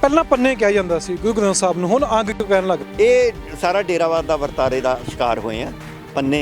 ਪਹਿਲਾਂ ਪੰਨੇ ਕਿਹਾ ਜਾਂਦਾ ਸੀ ਗੁਰੂ ਗ੍ਰੰਥ ਸਾਹਿਬ ਨੂੰ, ਹੁਣ ਅੰਗ ਕਿਉਂ ਕਹਿਣ ਲੱਗ ਪਏ? ਇਹ ਸਾਰਾ ਡੇਰਾਵਾਦ ਦਾ ਵਰਤਾਰੇ ਦਾ ਸ਼ਿਕਾਰ ਹੋਏ ਆ। ਪੰਨੇ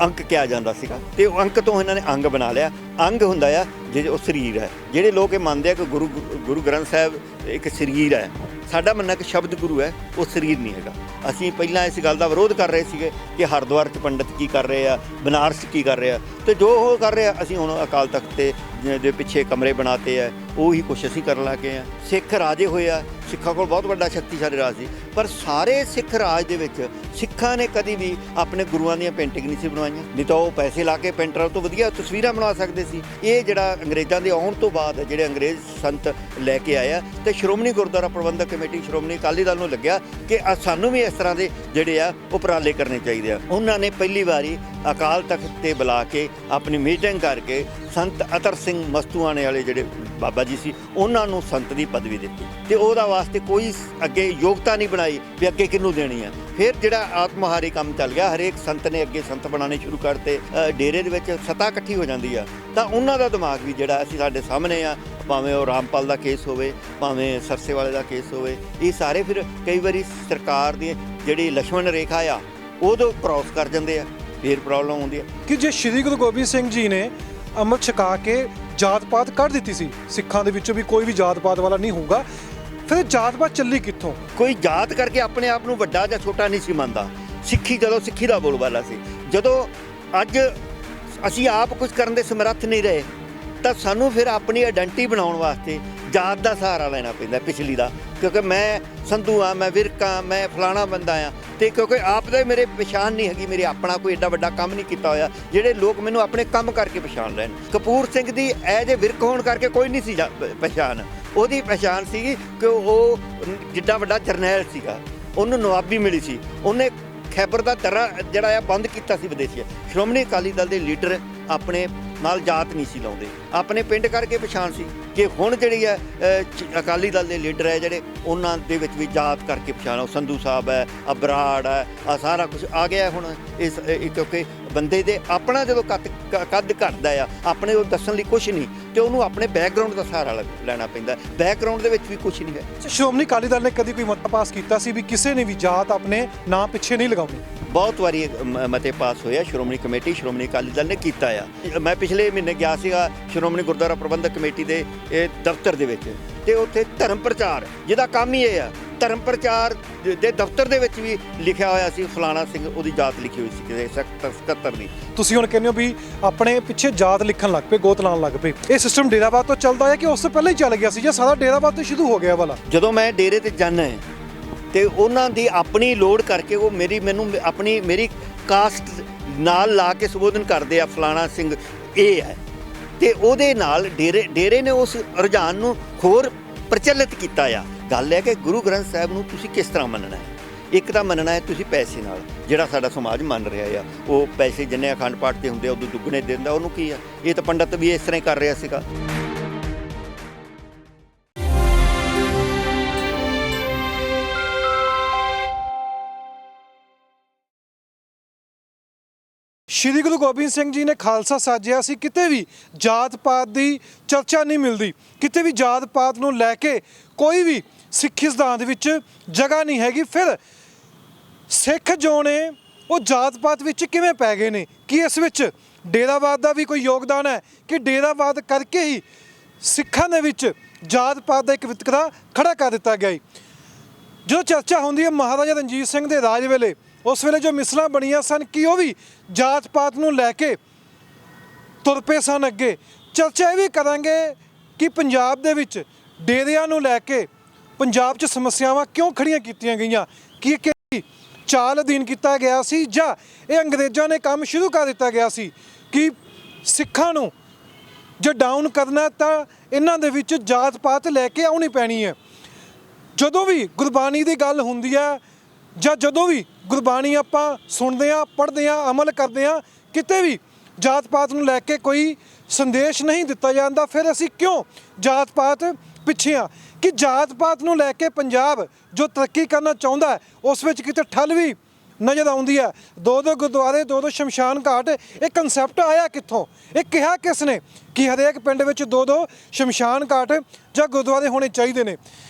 ਅੰਕ ਕਿਹਾ ਜਾਂਦਾ ਸੀਗਾ ਤੇ ਉਹ ਅੰਕ ਤੋਂ ਇਹਨਾਂ ਨੇ ਅੰਗ ਬਣਾ ਲਿਆ। ਅੰਗ ਹੁੰਦਾ ਆ ਜਿਹੜੇ ਉਹ ਸਰੀਰ ਹੈ। ਜਿਹੜੇ ਲੋਕ ਇਹ ਮੰਨਦੇ ਆ ਕਿ ਗੁਰੂ ਗ੍ਰੰਥ ਸਾਹਿਬ ਇੱਕ ਸਰੀਰ ਹੈ, ਸਾਡਾ ਮੰਨਣਾ ਕਿ ਸ਼ਬਦ ਗੁਰੂ ਹੈ, ਉਹ ਸਰੀਰ ਨਹੀਂ ਹੈਗਾ। ਅਸੀਂ ਪਹਿਲਾਂ ਇਸ ਗੱਲ ਦਾ ਵਿਰੋਧ ਕਰ ਰਹੇ ਸੀਗੇ ਕਿ ਹਰਿਦੁਆਰ 'ਚ ਪੰਡਤ ਕੀ ਕਰ ਰਹੇ ਆ, ਬਨਾਰਸ ਕੀ ਕਰ ਰਹੇ ਆ, ਤੇ ਜੋ ਉਹ ਕਰ ਰਹੇ ਆ ਅਸੀਂ ਹੁਣ ਅਕਾਲ ਤਖਤ ਤੇ ਦੇ ਪਿੱਛੇ ਕਮਰੇ ਬਣਾਤੇ ਆ, ਉਹੀ ਕੁਛ ਅਸੀਂ ਕਰਨ ਲੱਗੇ ਆ। ਸਿੱਖ ਰਾਜੇ ਹੋਏ ਆ, ਸਿੱਖਾਂ ਕੋਲ ਬਹੁਤ ਵੱਡਾ ਸ਼ਕਤੀਸ਼ਾਲੀ ਰਾਜ ਸੀ, ਪਰ ਸਾਰੇ ਸਿੱਖ ਰਾਜ ਦੇ ਵਿੱਚ ਸਿੱਖਾਂ ਨੇ ਕਦੀ ਵੀ ਆਪਣੇ ਗੁਰੂਆਂ ਦੀਆਂ ਪੇਂਟਿੰਗ ਨਹੀਂ ਸੀ ਬਣਵਾਈਆਂ। ਨਹੀਂ ਤਾਂ ਉਹ ਪੈਸੇ ਲਾ ਕੇ ਪੇਂਟਰਾਂ ਤੋਂ ਵਧੀਆ ਤਸਵੀਰਾਂ ਬਣਾ ਸਕਦੇ ਸੀ। ਇਹ ਜਿਹੜਾ ਅੰਗਰੇਜ਼ਾਂ ਦੇ ਆਉਣ ਤੋਂ ਬਾਅਦ ਜਿਹੜੇ ਅੰਗਰੇਜ਼ ਸੰਤ ਲੈ ਕੇ ਆਏ ਆ, ਤੇ ਸ਼੍ਰੋਮਣੀ ਗੁਰਦੁਆਰਾ ਪ੍ਰਬੰਧਕ ਕਮੇਟੀ ਸ਼੍ਰੋਮਣੀ ਅਕਾਲੀ ਦਲ ਨੂੰ ਲੱਗਿਆ ਕਿ ਸਾਨੂੰ ਵੀ ਇਸ ਤਰ੍ਹਾਂ ਦੇ ਜਿਹੜੇ ਆ ਉਪਰਾਲੇ ਕਰਨੇ ਚਾਹੀਦੇ ਆ। ਉਹਨਾਂ ਨੇ ਪਹਿਲੀ ਵਾਰੀ ਅਕਾਲ ਤਖਤ ਤੇ ਬੁਲਾ ਕੇ ਆਪਣੀ ਮੀਟਿੰਗ ਕਰਕੇ ਸੰਤ ਅਤਰ ਸਿੰਘ ਮਸਤੂਆਣੇ ਵਾਲੇ ਜਿਹੜੇ ਬਾਬਾ ਜੀ ਸੀ, ਉਹਨਾਂ ਨੂੰ ਸੰਤ ਦੀ ਪਦਵੀ ਦਿੱਤੀ ਤੇ ਉਹਦਾ ਵਾਸਤੇ ਕੋਈ ਅੱਗੇ ਯੋਗਤਾ ਨਹੀਂ ਬਣਾਈ ਵੀ ਅੱਗੇ ਕਿਹਨੂੰ ਦੇਣੀ ਆ। ਫਿਰ ਜਿਹੜਾ ਆਤਮਹਾਰੀ ਕੰਮ ਚੱਲ ਗਿਆ, ਹਰੇਕ ਸੰਤ ਨੇ ਅੱਗੇ ਸੰਤ ਬਣਾਉਣੇ ਸ਼ੁਰੂ ਕਰਤੇ। ਡੇਰੇ ਦੇ ਵਿੱਚ ਸਤਾ ਇਕੱਠੀ ਹੋ ਜਾਂਦੀ ਆ, ਤਾਂ ਉਹਨਾਂ ਦਾ ਦਿਮਾਗ ਵੀ ਜਿਹੜਾ ਅਸੀਂ ਸਾਡੇ ਸਾਹਮਣੇ ਆ, ਭਾਵੇਂ ਉਹ ਰਾਮਪਾਲ ਦਾ ਕੇਸ ਹੋਵੇ, ਭਾਵੇਂ ਸਰਸੇ ਵਾਲੇ ਦਾ ਕੇਸ ਹੋਵੇ, ਇਹ ਸਾਰੇ ਫਿਰ ਕਈ ਵਾਰੀ ਸਰਕਾਰ ਦੀ ਜਿਹੜੀ ਲక్ష్మణ ਰੇਖਾ ਆ ਉਦੋਂ ਕ੍ਰਾਸ ਕਰ ਜਾਂਦੇ ਆ, ਫਿਰ ਪ੍ਰੋਬਲਮ ਆਉਂਦੀ ਆ। ਕਿ ਜੇ ਸ਼੍ਰੀ ਗੁਰੂ ਗੋਬਿੰਦ ਸਿੰਘ ਜੀ ਨੇ ਅੰਮ੍ਰਿਤ ਛਕਾ ਕੇ ਜਾਤ ਪਾਤ ਕੱਢ ਦਿੱਤੀ ਸੀ, ਸਿੱਖਾਂ ਦੇ ਵਿੱਚੋਂ ਵੀ ਕੋਈ ਵੀ ਜਾਤ ਪਾਤ ਵਾਲਾ ਨਹੀਂ ਹੋਊਗਾ, ਫਿਰ ਜਾਤ ਪਾਤ ਚੱਲੀ ਕਿੱਥੋਂ? ਕੋਈ ਜਾਤ ਕਰਕੇ ਆਪਣੇ ਆਪ ਨੂੰ ਵੱਡਾ ਜਾਂ ਛੋਟਾ ਨਹੀਂ ਸੀ ਮੰਨਦਾ। ਸਿੱਖੀ ਜਦੋਂ ਸਿੱਖੀ ਦਾ ਬੋਲਬਾਲਾ ਸੀ, ਜਦੋਂ ਅੱਜ ਅਸੀਂ ਆਪ ਕੁਝ ਕਰਨ ਦੇ ਸਮਰੱਥ ਨਹੀਂ ਰਹੇ, ਤਾਂ ਸਾਨੂੰ ਫਿਰ ਆਪਣੀ ਆਇਡੈਂਟੀ ਬਣਾਉਣ ਵਾਸਤੇ ਜਾਤ ਦਾ ਸਹਾਰਾ ਲੈਣਾ ਪੈਂਦਾ ਪਿਛਲੀ ਦਾ, ਕਿਉਂਕਿ ਮੈਂ ਸੰਧੂ ਆ, ਮੈਂ ਵਿਰਕ ਆ, ਮੈਂ ਫਲਾਣਾ ਬੰਦਾ ਆ, ਤੇ ਕਿਉਂਕਿ ਆਪ ਦਾ ਮੇਰੇ ਪਛਾਣ ਨਹੀਂ ਹੈਗੀ, ਮੇਰੇ ਆਪਣਾ ਕੋਈ ਐਡਾ ਵੱਡਾ ਕੰਮ ਨਹੀਂ ਕੀਤਾ ਹੋਇਆ ਜਿਹੜੇ ਲੋਕ ਮੈਨੂੰ ਆਪਣੇ ਕੰਮ ਕਰਕੇ ਪਛਾਣ ਲੈਣ। ਕਪੂਰ ਸਿੰਘ ਦੀ ਐਜ ਏ ਵਿਰਕ ਹੋਣ ਕਰਕੇ ਕੋਈ ਨਹੀਂ ਸੀ ਪਛਾਣ, ਉਹਦੀ ਪਛਾਣ ਸੀਗੀ ਕਿ ਉਹ ਜਿੱਡਾ ਵੱਡਾ ਜਰਨੈਲ ਸੀਗਾ, ਉਹਨੂੰ ਨਵਾਬੀ ਮਿਲੀ ਸੀ, ਉਹਨੇ ਖੈਬਰ ਦਾ ਦਰਾ ਜਿਹੜਾ ਆ ਬੰਦ ਕੀਤਾ ਸੀ ਵਿਦੇਸ਼ੀਆਂ। ਸ਼੍ਰੋਮਣੀ ਅਕਾਲੀ ਦਲ ਦੇ ਲੀਡਰ ਆਪਣੇ ਨਾਲ ਜਾਤ ਨਹੀਂ ਸੀ ਲਾਉਂਦੇ, ਆਪਣੇ ਪਿੰਡ ਕਰਕੇ ਪਛਾਣ ਸੀ ਕਿ ਹੁਣ ਜਿਹੜੀ ਹੈ ਅਕਾਲੀ ਦਲ ਦੇ ਲੀਡਰ ਹੈ ਜਿਹੜੇ, ਉਹਨਾਂ ਦੇ ਵਿੱਚ ਵੀ ਜਾਤ ਕਰਕੇ ਪਛਾਣ। ਸੰਧੂ ਸਾਹਿਬ ਹੈ, ਬਰਾੜ ਹੈ, ਆ ਸਾਰਾ ਕੁਝ ਆ ਗਿਆ ਹੁਣ ਇਸ, ਕਿਉਂਕਿ ਬੰਦੇ ਦੇ ਆਪਣਾ ਜਦੋਂ ਕੱਦ ਘਟਦਾ ਆ, ਆਪਣੇ ਉਹ ਦੱਸਣ ਲਈ ਕੁਛ ਨਹੀਂ, ਤੇ ਉਹਨੂੰ ਆਪਣੇ ਬੈਕਗਰਾਊਂਡ ਦਾ ਸਹਾਰਾ ਲੈਣਾ ਪੈਂਦਾ। ਬੈਕਗਰਾਊਂਡ ਦੇ ਵਿੱਚ ਵੀ ਕੁਛ ਨਹੀਂ ਹੈ। ਸ਼੍ਰੋਮਣੀ ਅਕਾਲੀ ਦਲ ਨੇ ਕਦੀ ਕੋਈ ਮਤਾ ਪਾਸ ਕੀਤਾ ਸੀ ਵੀ ਕਿਸੇ ਨੇ ਵੀ ਜਾਤ ਆਪਣੇ ਨਾਂ ਪਿੱਛੇ ਨਹੀਂ ਲਗਾਉਣੀ? ਬਹੁਤ ਵਾਰੀ ਮਤੇ ਪਾਸ ਹੋਇਆ, ਸ਼੍ਰੋਮਣੀ ਕਮੇਟੀ ਸ਼੍ਰੋਮਣੀ ਅਕਾਲੀ ਦਲ ਨੇ ਕੀਤਾ ਆ। ਮੈਂ ਪਿਛਲੇ ਮਹੀਨੇ ਗਿਆ ਸੀਗਾ ਸ਼੍ਰੋਮਣੀ ਗੁਰਦੁਆਰਾ ਪ੍ਰਬੰਧਕ ਕਮੇਟੀ ਦੇ ਇਹ ਦਫ਼ਤਰ ਦੇ ਵਿੱਚ, ਤੇ ਉੱਥੇ ਧਰਮ ਪ੍ਰਚਾਰ ਜਿਹਦਾ ਕੰਮ ਹੀ ਇਹ ਆ, ਧਰਮ ਪ੍ਰਚਾਰ ਦੇ ਦਫ਼ਤਰ ਦੇ ਵਿੱਚ ਵੀ ਲਿਖਿਆ ਹੋਇਆ ਸੀ ਫਲਾਣਾ ਸਿੰਘ, ਉਹਦੀ ਜਾਤ ਲਿਖੀ ਹੋਈ ਸੀ ਕਿਸੇ ਸੈਕਟਰ 77 ਦੀ। ਤੁਸੀਂ ਹੁਣ ਕਹਿੰਦੇ ਹੋ ਵੀ ਆਪਣੇ ਪਿੱਛੇ ਜਾਤ ਲਿਖਣ ਲੱਗ ਪਏ, ਗੋਤ ਲਾਉਣ ਲੱਗ ਪਏ। ਇਹ ਸਿਸਟਮ ਡੇਰਾਵਾਦ ਤੋਂ ਚੱਲਦਾ ਹੈ ਕਿ ਉਸ ਤੋਂ ਪਹਿਲਾਂ ਹੀ ਚੱਲ ਗਿਆ ਸੀ, ਜਾਂ ਸਾਰਾ ਡੇਰਾਵਾਦ ਤੋਂ ਸ਼ੁਰੂ ਹੋ ਗਿਆ ਵਾਲਾ? ਜਦੋਂ ਮੈਂ ਡੇਰੇ ਤੇ ਜਾਂਦਾ ਹੈ ਤੇ ਉਹਨਾਂ ਦੀ ਆਪਣੀ ਲੋੜ ਕਰਕੇ ਉਹ ਮੈਨੂੰ ਆਪਣੀ ਮੇਰੀ ਕਾਸਟ ਨਾਲ ਲਾ ਕੇ ਸੰਬੋਧਨ ਕਰਦੇ ਆ, ਫਲਾਣਾ ਸਿੰਘ ਇਹ ਹੈ, ਤੇ ਉਹਦੇ ਨਾਲ ਡੇਰੇ ਨੇ ਉਸ ਰੁਝਾਨ ਨੂੰ ਹੋਰ ਪ੍ਰਚਲਿਤ ਕੀਤਾ ਆ। ਗੱਲ ਹੈ ਕਿ ਗੁਰੂ ਗ੍ਰੰਥ ਸਾਹਿਬ ਨੂੰ ਤੁਸੀਂ ਕਿਸ ਤਰ੍ਹਾਂ ਮੰਨਣਾ ਹੈ। ਇੱਕ ਤਾਂ ਮੰਨਣਾ ਹੈ ਤੁਸੀਂ ਪੈਸੇ ਨਾਲ, ਜਿਹੜਾ ਸਾਡਾ ਸਮਾਜ ਮੰਨ ਰਿਹਾ ਆ, ਉਹ ਪੈਸੇ ਜਿੰਨੇ ਅਖੰਡ ਪਾਠ ਤੇ ਹੁੰਦੇ ਉਦੋਂ ਦੁੱਗਣੇ ਦਿੰਦਾ, ਉਹਨੂੰ ਕੀ ਆ? ਇਹ ਤਾਂ ਪੰਡਤ ਵੀ ਇਸ ਤਰ੍ਹਾਂ ਹੀ ਕਰ ਰਿਹਾ ਸੀਗਾ। ਸ਼੍ਰੀ ਗੁਰੂ ਗੋਬਿੰਦ ਸਿੰਘ ਜੀ ਨੇ ਖਾਲਸਾ ਸਾਜਿਆ ਸੀ, ਕਿਤੇ ਵੀ ਜਾਤ ਪਾਤ ਦੀ ਚਰਚਾ ਨਹੀਂ ਮਿਲਦੀ, ਕਿਤੇ ਵੀ ਜਾਤ ਪਾਤ ਨੂੰ ਲੈ ਕੇ ਕੋਈ ਵੀ ਸਿੱਖੀ ਸਿਧਾਂਤ ਵਿੱਚ ਜਗ੍ਹਾ ਨਹੀਂ ਹੈਗੀ। ਫਿਰ ਸਿੱਖ ਜੋ ਨੇ ਉਹ ਜਾਤ ਪਾਤ ਵਿੱਚ ਕਿਵੇਂ ਪੈ ਗਏ ਨੇ? ਕੀ ਇਸ ਵਿੱਚ ਡੇਰਾਵਾਦ ਦਾ ਵੀ ਕੋਈ ਯੋਗਦਾਨ ਹੈ ਕਿ ਡੇਰਾਵਾਦ ਕਰਕੇ ਹੀ ਸਿੱਖਾਂ ਦੇ ਵਿੱਚ ਜਾਤ ਪਾਤ ਦਾ ਇੱਕ ਵਿਤਕਰਾ ਖੜਾ ਕਰ ਦਿੱਤਾ ਗਿਆ? ਜਦੋਂ ਚਰਚਾ ਹੁੰਦੀ ਹੈ ਮਹਾਰਾਜਾ ਰਣਜੀਤ ਸਿੰਘ ਦੇ ਰਾਜ ਵੇਲੇ, ਉਸ ਵੇਲੇ ਜੋ ਮਿਸਲਾਂ ਬਣੀਆਂ ਸਨ ਕਿ ਉਹ ਵੀ ਜਾਤ ਪਾਤ ਨੂੰ ਲੈ ਕੇ ਤੁਰ ਪਏ ਸਨ ਅੱਗੇ। ਚਰਚਾ ਇਹ ਵੀ ਕਰਾਂਗੇ ਕਿ ਪੰਜਾਬ ਦੇ ਵਿੱਚ ਡੇਰਿਆਂ ਨੂੰ ਲੈ ਕੇ ਪੰਜਾਬ 'ਚ ਸਮੱਸਿਆਵਾਂ ਕਿਉਂ ਖੜੀਆਂ ਕੀਤੀਆਂ ਗਈਆਂ, ਕਿ ਚਾਲ ਅਧੀਨ ਕੀਤਾ ਗਿਆ ਸੀ ਜਾਂ ਇਹ ਅੰਗਰੇਜ਼ਾਂ ਨੇ ਕੰਮ ਸ਼ੁਰੂ ਕਰ ਦਿੱਤਾ ਗਿਆ ਸੀ ਕਿ ਸਿੱਖਾਂ ਨੂੰ ਜੇ ਡਾਊਨ ਕਰਨਾ ਤਾਂ ਇਹਨਾਂ ਦੇ ਵਿੱਚ ਜਾਤ ਪਾਤ ਲੈ ਕੇ ਆਉਣੀ ਪੈਣੀ ਹੈ। ਜਦੋਂ ਵੀ ਗੁਰਬਾਣੀ ਦੀ ਗੱਲ ਹੁੰਦੀ ਹੈ ਜਾਂ ਜਦੋਂ ਵੀ ਗੁਰਬਾਣੀ ਆਪਾਂ ਸੁਣਦੇ ਹਾਂ, ਪੜ੍ਹਦੇ ਹਾਂ, ਅਮਲ ਕਰਦੇ ਹਾਂ, ਕਿਤੇ ਵੀ ਜਾਤ ਪਾਤ ਨੂੰ ਲੈ ਕੇ ਕੋਈ ਸੰਦੇਸ਼ ਨਹੀਂ ਦਿੱਤਾ ਜਾਂਦਾ। ਫਿਰ ਅਸੀਂ ਕਿਉਂ ਜਾਤ ਪਾਤ ਪਿੱਛੇ ਆ? ਕਿ ਜਾਤ ਪਾਤ ਨੂੰ ਲੈ ਕੇ ਪੰਜਾਬ ਜੋ ਤਰੱਕੀ ਕਰਨਾ ਚਾਹੁੰਦਾ ਹੈ, ਉਸ ਵਿੱਚ ਕਿਤੇ ਠੱਲ ਵੀ ਨਜ਼ਰ ਆਉਂਦੀ ਹੈ। ਦੋ ਗੁਰਦੁਆਰੇ, ਦੋ ਸ਼ਮਸ਼ਾਨ ਘਾਟ, ਇਹ ਕਨਸੈਪਟ ਆਇਆ ਕਿੱਥੋਂ? ਇਹ ਕਿਹਾ ਕਿਸ ਨੇ ਕਿ ਹਰੇਕ ਪਿੰਡ ਵਿੱਚ ਦੋ ਸ਼ਮਸ਼ਾਨ ਘਾਟ ਜਾਂ ਗੁਰਦੁਆਰੇ ਹੋਣੇ ਚਾਹੀਦੇ ਨੇ?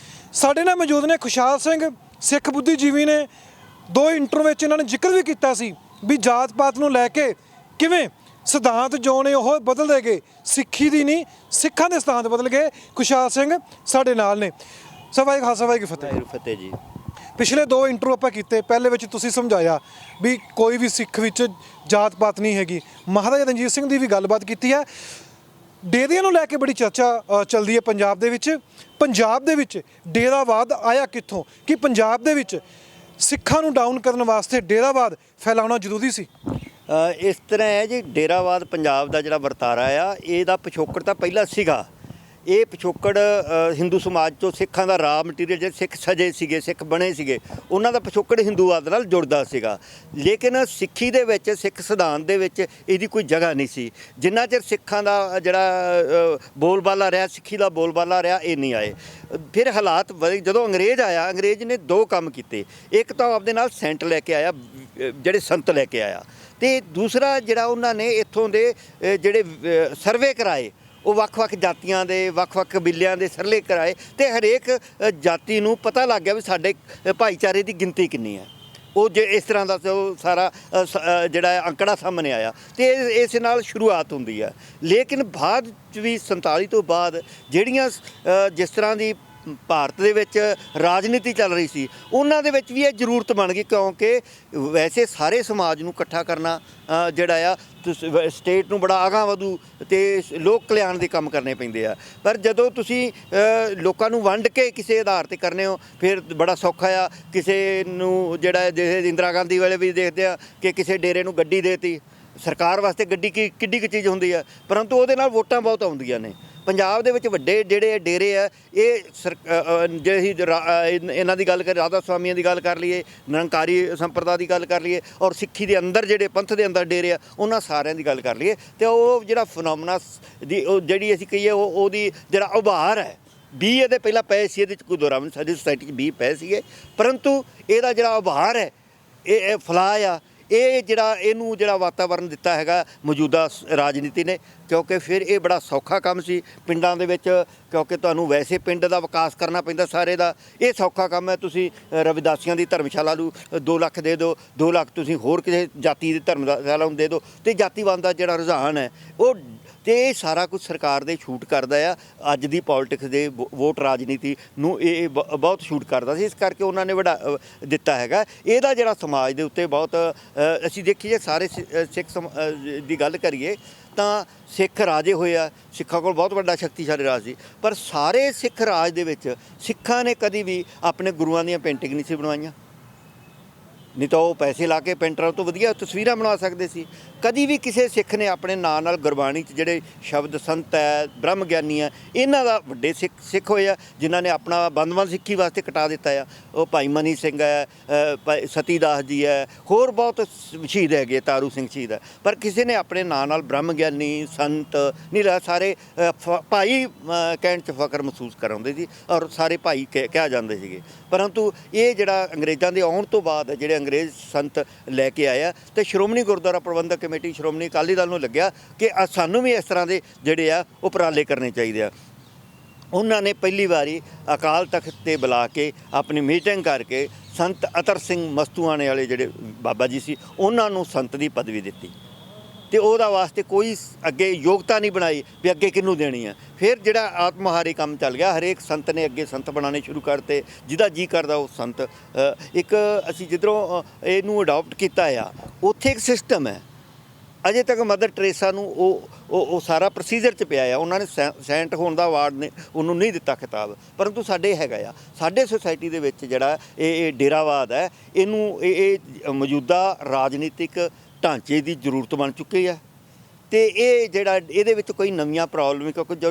ਸਾਡੇ ਨਾਲ ਮੌਜੂਦ ਨੇ ਖੁਸ਼ਹਾਲ ਸਿੰਘ, ਸਿੱਖ ਬੁੱਧੀਜੀਵੀ ਨੇ। 2 ਇੰਟਰਵਿਊ ਵਿੱਚ ਇਹਨਾਂ ਨੇ ਜ਼ਿਕਰ ਵੀ ਕੀਤਾ ਸੀ ਵੀ ਜਾਤ ਪਾਤ ਨੂੰ ਲੈ ਕੇ ਕਿਵੇਂ ਸਿਧਾਂਤ ਜੋ ਨੇ ਉਹ ਬਦਲਦੇ ਗਏ, ਸਿੱਖੀ ਦੀ ਨਹੀਂ ਸਿੱਖਾਂ ਦੇ ਸਿਧਾਂਤ ਬਦਲ ਗਏ। ਖੁਸ਼ਹਾਲ ਸਿੰਘ ਸਾਡੇ ਨਾਲ ਨੇ। ਵਾਹਿਗੁਰੂ ਖਾਲਸਾ ਵਾਹਿਗੁਰੂ ਫਤਿਹ। ਵਾਹਿਗੁਰੂ ਫਤਿਹ ਜੀ। ਪਿਛਲੇ 2 ਇੰਟਰਵਿਊ ਆਪਾਂ ਕੀਤੇ, ਪਹਿਲੇ ਵਿੱਚ ਤੁਸੀਂ ਸਮਝਾਇਆ ਵੀ ਕੋਈ ਵੀ ਸਿੱਖ ਵਿੱਚ ਜਾਤ ਪਾਤ ਨਹੀਂ ਹੈਗੀ। ਮਹਾਰਾਜਾ ਰਣਜੀਤ ਸਿੰਘ ਦੀ ਵੀ ਗੱਲਬਾਤ ਕੀਤੀ ਹੈ। ਡੇਰਿਆਂ ਨੂੰ ਲੈ ਕੇ ਬੜੀ ਚਰਚਾ ਚੱਲਦੀ ਹੈ ਪੰਜਾਬ ਦੇ ਵਿੱਚ। ਪੰਜਾਬ ਦੇ ਵਿੱਚ ਡੇਰਾਵਾਦ ਆਇਆ ਕਿੱਥੋਂ? ਕਿ ਪੰਜਾਬ ਦੇ ਵਿੱਚ ਸਿੱਖਾਂ ਨੂੰ ਡਾਊਨ ਕਰਨ ਵਾਸਤੇ ਡੇਰਾਵਾਦ ਫੈਲਾਉਣਾ ਜ਼ਰੂਰੀ ਸੀ? ਇਸ ਤਰ੍ਹਾਂ ਹੈ ਜੀ, ਡੇਰਾਵਾਦ ਪੰਜਾਬ ਦਾ ਜਿਹੜਾ ਵਰਤਾਰਾ ਆ, ਇਹਦਾ ਪਿਛੋਕੜ ਤਾਂ ਪਹਿਲਾਂ ਸੀਗਾ। ਇਹ ਪਿਛੋਕੜ ਹਿੰਦੂ ਸਮਾਜ ਤੋਂ ਸਿੱਖਾਂ ਦਾ ਰਾ ਮਟੀਰੀਅਲ, ਜਿਹੜੇ ਸਿੱਖ ਸਜੇ ਸੀਗੇ, ਸਿੱਖ ਬਣੇ ਸੀਗੇ, ਉਹਨਾਂ ਦਾ ਪਿਛੋਕੜ ਹਿੰਦੂਵਾਦ ਨਾਲ ਜੁੜਦਾ ਸੀਗਾ। ਲੇਕਿਨ ਸਿੱਖੀ ਦੇ ਵਿੱਚ, ਸਿੱਖ ਸਿਧਾਂਤ ਦੇ ਵਿੱਚ ਇਹਦੀ ਕੋਈ ਜਗ੍ਹਾ ਨਹੀਂ ਸੀ। ਜਿੰਨਾ ਚਿਰ ਸਿੱਖਾਂ ਦਾ ਜਿਹੜਾ ਬੋਲਬਾਲਾ ਰਿਹਾ, ਸਿੱਖੀ ਦਾ ਬੋਲਬਾਲਾ ਰਿਹਾ, ਇਹ ਨਹੀਂ ਆਏ। ਫਿਰ ਹਾਲਾਤ ਜਦੋਂ ਅੰਗਰੇਜ਼ ਆਇਆ, ਅੰਗਰੇਜ਼ ਨੇ 2 ਕੰਮ ਕੀਤੇ। ਇੱਕ ਤਾਂ ਆਪਦੇ ਨਾਲ ਸੈਂਟ ਲੈ ਕੇ ਆਇਆ, ਜਿਹੜੇ ਸੰਤ ਲੈ ਕੇ ਆਇਆ, ਤੇ ਦੂਸਰਾ ਜਿਹੜਾ ਉਹਨਾਂ ਨੇ ਇੱਥੋਂ ਦੇ ਜਿਹੜੇ ਸਰਵੇ ਕਰਾਏ, ਉਹ ਵੱਖ-ਵੱਖ ਜਾਤੀਆਂ ਦੇ, ਵੱਖ-ਵੱਖ ਕਬੀਲਿਆਂ ਦੇ ਸਰਵੇ ਕਰਾਏ, ਤੇ ਹਰੇਕ ਜਾਤੀ ਨੂੰ ਪਤਾ ਲੱਗ ਗਿਆ ਵੀ ਸਾਡੇ ਭਾਈਚਾਰੇ ਦੀ ਗਿਣਤੀ ਕਿੰਨੀ ਹੈ। ਉਹ ਜੇ ਇਸ ਤਰ੍ਹਾਂ ਦਾ ਉਹ ਸਾਰਾ ਜਿਹੜਾ ਅੰਕੜਾ ਸਾਹਮਣੇ ਆਇਆ, ਤੇ ਇਸ ਨਾਲ ਸ਼ੁਰੂਆਤ ਹੁੰਦੀ ਹੈ। ਲੇਕਿਨ ਬਾਅਦ 'ਚ ਵੀ 47 ਤੋਂ ਬਾਅਦ ਜਿਹੜੀਆਂ ਜਿਸ ਤਰ੍ਹਾਂ ਦੀ ਭਾਰਤ ਦੇ ਵਿੱਚ ਰਾਜਨੀਤੀ ਚੱਲ ਰਹੀ ਸੀ, ਉਹਨਾਂ ਦੇ ਵਿੱਚ ਵੀ ਇਹ ਜ਼ਰੂਰਤ ਬਣ ਗਈ, ਕਿਉਂਕਿ ਵੈਸੇ ਸਾਰੇ ਸਮਾਜ ਨੂੰ ਇਕੱਠਾ ਕਰਨਾ ਜਿਹੜਾ ਆ, ਸਟੇਟ ਨੂੰ ਬੜਾ ਅਗਾਂਹ ਵਧੂ ਅਤੇ ਲੋਕ ਕਲਿਆਣ ਦੇ ਕੰਮ ਕਰਨੇ ਪੈਂਦੇ ਆ। ਪਰ ਜਦੋਂ ਤੁਸੀਂ ਲੋਕਾਂ ਨੂੰ ਵੰਡ ਕੇ ਕਿਸੇ ਆਧਾਰ 'ਤੇ ਕਰਨੇ ਹੋ, ਫਿਰ ਬੜਾ ਸੌਖਾ ਆ। ਕਿਸੇ ਨੂੰ ਜਿਹੜਾ ਜਿਵੇਂ ਇੰਦਰਾ ਗਾਂਧੀ ਵੇਲੇ ਵੀ ਦੇਖਦੇ ਆ ਕਿ ਕਿਸੇ ਡੇਰੇ ਨੂੰ ਗੱਡੀ ਦੇਤੀ। ਸਰਕਾਰ ਵਾਸਤੇ ਗੱਡੀ ਕਿੱਡੀ ਕੁ ਚੀਜ਼ ਹੁੰਦੀ ਆ, ਪਰੰਤੂ ਉਹਦੇ ਨਾਲ ਵੋਟਾਂ ਬਹੁਤ ਆਉਂਦੀਆਂ ਨੇ। ਪੰਜਾਬ ਦੇ ਵਿੱਚ ਵੱਡੇ ਜਿਹੜੇ ਡੇਰੇ ਆ, ਇਹ ਜੇ ਅਸੀਂ ਇਹਨਾਂ ਦੀ ਗੱਲ ਕਰੀਏ, ਰਾਧਾ ਸਵਾਮੀਆਂ ਦੀ ਗੱਲ ਕਰ ਲਈਏ, ਨਿਰੰਕਾਰੀ ਸੰਪਰਦਾ ਦੀ ਗੱਲ ਕਰ ਲਈਏ, ਔਰ ਸਿੱਖੀ ਦੇ ਅੰਦਰ ਜਿਹੜੇ ਪੰਥ ਦੇ ਅੰਦਰ ਡੇਰੇ ਆ, ਉਹਨਾਂ ਸਾਰਿਆਂ ਦੀ ਗੱਲ ਕਰ ਲਈਏ, ਤੇ ਉਹ ਜਿਹੜਾ ਫਨੋਮਨਾ ਦੀ ਉਹ ਜਿਹੜੀ ਅਸੀਂ ਕਹੀਏ ਉਹਦੀ ਜਿਹੜਾ ਉਭਾਰ ਹੈ, 20 ਇਹਦੇ ਪਹਿਲਾਂ ਪਏ ਸੀ, ਇਹਦੇ 'ਚ ਕੋਈ ਦੋਰਾ ਨਹੀਂ, ਸਾਡੀ ਸੁਸਾਇਟੀ 'ਚ 20 ਪਏ ਸੀਗੇ, ਪਰੰਤੂ ਇਹਦਾ ਜਿਹੜਾ ਉਭਾਰ ਹੈ, ਇਹ ਫਲਾਹ ਆ, ਇਹ ਇਹਨੂੰ ਜਿਹੜਾ ਵਾਤਾਵਰਨ ਦਿੱਤਾ ਹੈਗਾ ਮੌਜੂਦਾ ਰਾਜਨੀਤੀ ਨੇ। ਕਿਉਂਕਿ ਫਿਰ ਇਹ ਬੜਾ ਸੌਖਾ ਕੰਮ ਸੀ ਪਿੰਡਾਂ ਦੇ ਵਿੱਚ, ਕਿਉਂਕਿ ਤੁਹਾਨੂੰ ਵੈਸੇ ਪਿੰਡ ਦਾ ਵਿਕਾਸ ਕਰਨਾ ਪੈਂਦਾ ਸਾਰੇ ਦਾ। ਇਹ ਸੌਖਾ ਕੰਮ ਹੈ। ਤੁਸੀਂ ਰਵਿਦਾਸੀਆਂ ਦੀ ਧਰਮਸ਼ਾਲਾ ਨੂੰ 2 ਲੱਖ ਦੇ ਦਿਓ, 2 ਲੱਖ ਤੁਸੀਂ ਹੋਰ ਕਿਸੇ ਜਾਤੀ ਦੀ ਧਰਮਸ਼ਾਲਾ ਨੂੰ ਦੇ ਦਿਓ, ਅਤੇ ਜਾਤੀਵਾਦ ਦਾ ਜਿਹੜਾ ਰੁਝਾਨ ਹੈ ਉਹ, ਅਤੇ ਇਹ ਸਾਰਾ ਕੁਝ ਸਰਕਾਰ ਦੇ ਛੂਟ ਕਰਦਾ ਆ। ਅੱਜ ਦੀ ਪੋਲੀਟਿਕਸ ਦੇ ਵੋਟ ਰਾਜਨੀਤੀ ਨੂੰ ਇਹ ਬਹੁਤ ਛੂਟ ਕਰਦਾ ਸੀ, ਇਸ ਕਰਕੇ ਉਹਨਾਂ ਨੇ ਦਿੱਤਾ ਹੈਗਾ। ਇਹਦਾ ਜਿਹੜਾ ਸਮਾਜ ਦੇ ਉੱਤੇ ਬਹੁਤ ਅਸੀਂ ਦੇਖੀਏ, ਸਾਰੇ ਸਿੱਖ ਦੀ ਗੱਲ ਕਰੀਏ ਤਾਂ ਸਿੱਖ ਰਾਜੇ ਹੋਏ ਆ, ਸਿੱਖਾਂ ਕੋਲ ਬਹੁਤ ਵੱਡਾ ਸ਼ਕਤੀਸ਼ਾਲੀ ਰਾਜ ਸੀ, ਪਰ ਸਾਰੇ ਸਿੱਖ ਰਾਜ ਦੇ ਵਿੱਚ ਸਿੱਖਾਂ ਨੇ ਕਦੀ ਵੀ ਆਪਣੇ ਗੁਰੂਆਂ ਦੀਆਂ ਪੇਂਟਿੰਗ ਨਹੀਂ ਸੀ ਬਣਵਾਈਆਂ। ਨਹੀਂ ਤਾਂ ਉਹ ਪੈਸੇ ਲਾ ਕੇ ਪੇਂਟਰਾਂ ਤੋਂ ਵਧੀਆ ਤਸਵੀਰਾਂ ਬਣਾ ਸਕਦੇ ਸੀ। ਕਦੀ ਵੀ ਕਿਸੇ ਸਿੱਖ ਨੇ ਆਪਣੇ ਨਾਂ ਨਾਲ ਗੁਰਬਾਣੀ 'ਚ ਜਿਹੜੇ ਸ਼ਬਦ ਸੰਤ ਹੈ, ਬ੍ਰਹਮ ਗਿਆਨੀ ਹੈ, ਇਹਨਾਂ ਦਾ ਵੱਡੇ ਸਿੱਖ ਹੋਏ ਆ, ਜਿਨ੍ਹਾਂ ਨੇ ਆਪਣਾ ਬੰਦਵਨ ਸਿੱਖੀ ਵਾਸਤੇ ਕਟਾ ਦਿੱਤਾ ਆ। ਉਹ ਭਾਈ ਮਨੀ ਸਿੰਘ ਹੈ, ਭਾਈ ਸਤੀਦਾਸ ਜੀ ਹੈ, ਹੋਰ ਬਹੁਤ ਸ਼ਹੀਦ ਹੈਗੇ, ਤਾਰੂ ਸਿੰਘ ਸ਼ਹੀਦ ਹੈ, ਪਰ ਕਿਸੇ ਨੇ ਆਪਣੇ ਨਾਂ ਨਾਲ ਬ੍ਰਹਮ ਗਿਆਨੀ ਸੰਤ ਨਹੀਂ ਲਿਆ। ਸਾਰੇ ਭਾਈ ਕਹਿਣ 'ਚ ਫਖਰ ਮਹਿਸੂਸ ਕਰਾਉਂਦੇ ਸੀ, ਔਰ ਸਾਰੇ ਭਾਈ ਕਿਹਾ ਜਾਂਦੇ ਸੀਗੇ। ਪਰੰਤੂ ਇਹ ਜਿਹੜਾ ਅੰਗਰੇਜ਼ਾਂ ਦੇ ਆਉਣ ਤੋਂ ਬਾਅਦ ਜਿਹੜੇ ਅੰਗਰੇਜ਼ ਸੰਤ ਲੈ ਕੇ ਆਇਆ, ਅਤੇ ਸ਼੍ਰੋਮਣੀ ਗੁਰਦੁਆਰਾ ਪ੍ਰਬੰਧਕ ਕਮੇਟੀ, ਸ਼੍ਰੋਮਣੀ ਅਕਾਲੀ ਦਲ ਨੂੰ ਲੱਗਿਆ ਕਿ ਸਾਨੂੰ ਵੀ ਇਸ ਤਰ੍ਹਾਂ ਦੇ ਜਿਹੜੇ ਆ ਉਪਰਾਲੇ ਕਰਨੇ ਚਾਹੀਦੇ ਆ। ਉਹਨਾਂ ਨੇ ਪਹਿਲੀ ਵਾਰੀ ਅਕਾਲ ਤਖਤ 'ਤੇ ਬੁਲਾ ਕੇ ਆਪਣੀ ਮੀਟਿੰਗ ਕਰਕੇ ਸੰਤ ਅਤਰ ਸਿੰਘ ਮਸਤੂਆਣੇ ਵਾਲੇ ਜਿਹੜੇ ਬਾਬਾ ਜੀ ਸੀ, ਉਹਨਾਂ ਨੂੰ ਸੰਤ ਦੀ ਪਦਵੀ ਦਿੱਤੀ, ਅਤੇ ਉਹਦਾ ਵਾਸਤੇ ਕੋਈ ਅੱਗੇ ਯੋਗਤਾ ਨਹੀਂ ਬਣਾਈ ਵੀ ਅੱਗੇ ਕਿਹਨੂੰ ਦੇਣੀ ਆ। ਫਿਰ ਜਿਹੜਾ ਆਤਮਹਾਰੀ ਕੰਮ ਚੱਲ ਗਿਆ, ਹਰੇਕ ਸੰਤ ਨੇ ਅੱਗੇ ਸੰਤ ਬਣਾਉਣੇ ਸ਼ੁਰੂ ਕਰਤੇ, ਜਿਹਦਾ ਜੀ ਕਰਦਾ ਉਹ ਸੰਤ। ਇੱਕ ਅਸੀਂ ਜਿੱਧਰੋਂ ਇਹਨੂੰ ਅਡਾਪਟ ਕੀਤਾ ਆ, ਉੱਥੇ ਇੱਕ ਸਿਸਟਮ ਹੈ। ਅਜੇ ਤੱਕ ਮਦਰ ਟਰੇਸਾ ਨੂੰ ਉਹ ਸਾਰਾ ਪ੍ਰੋਸੀਜਰ 'ਚ ਪਿਆ ਆ। ਉਹਨਾਂ ਨੇ ਸੈਂਟ ਹੋਣ ਦਾ ਅਵਾਰਡ ਨੇ ਉਹਨੂੰ ਨਹੀਂ ਦਿੱਤਾ ਖਿਤਾਬ, ਪਰੰਤੂ ਸਾਡੇ ਹੈਗਾ ਆ। ਸਾਡੇ ਸੁਸਾਇਟੀ ਦੇ ਵਿੱਚ ਜਿਹੜਾ ਇਹ ਡੇਰਾਵਾਦ ਹੈ, ਇਹਨੂੰ ਇਹ ਮੌਜੂਦਾ ਰਾਜਨੀਤਿਕ ਢਾਂਚੇ ਦੀ ਜ਼ਰੂਰਤ ਬਣ ਚੁੱਕੀ ਹੈ। ਅਤੇ ਇਹ ਜਿਹੜਾ ਇਹਦੇ ਵਿੱਚ ਕੋਈ ਨਵੀਆਂ ਪ੍ਰੋਬਲਮ, ਕਿਉਂਕਿ ਜੋ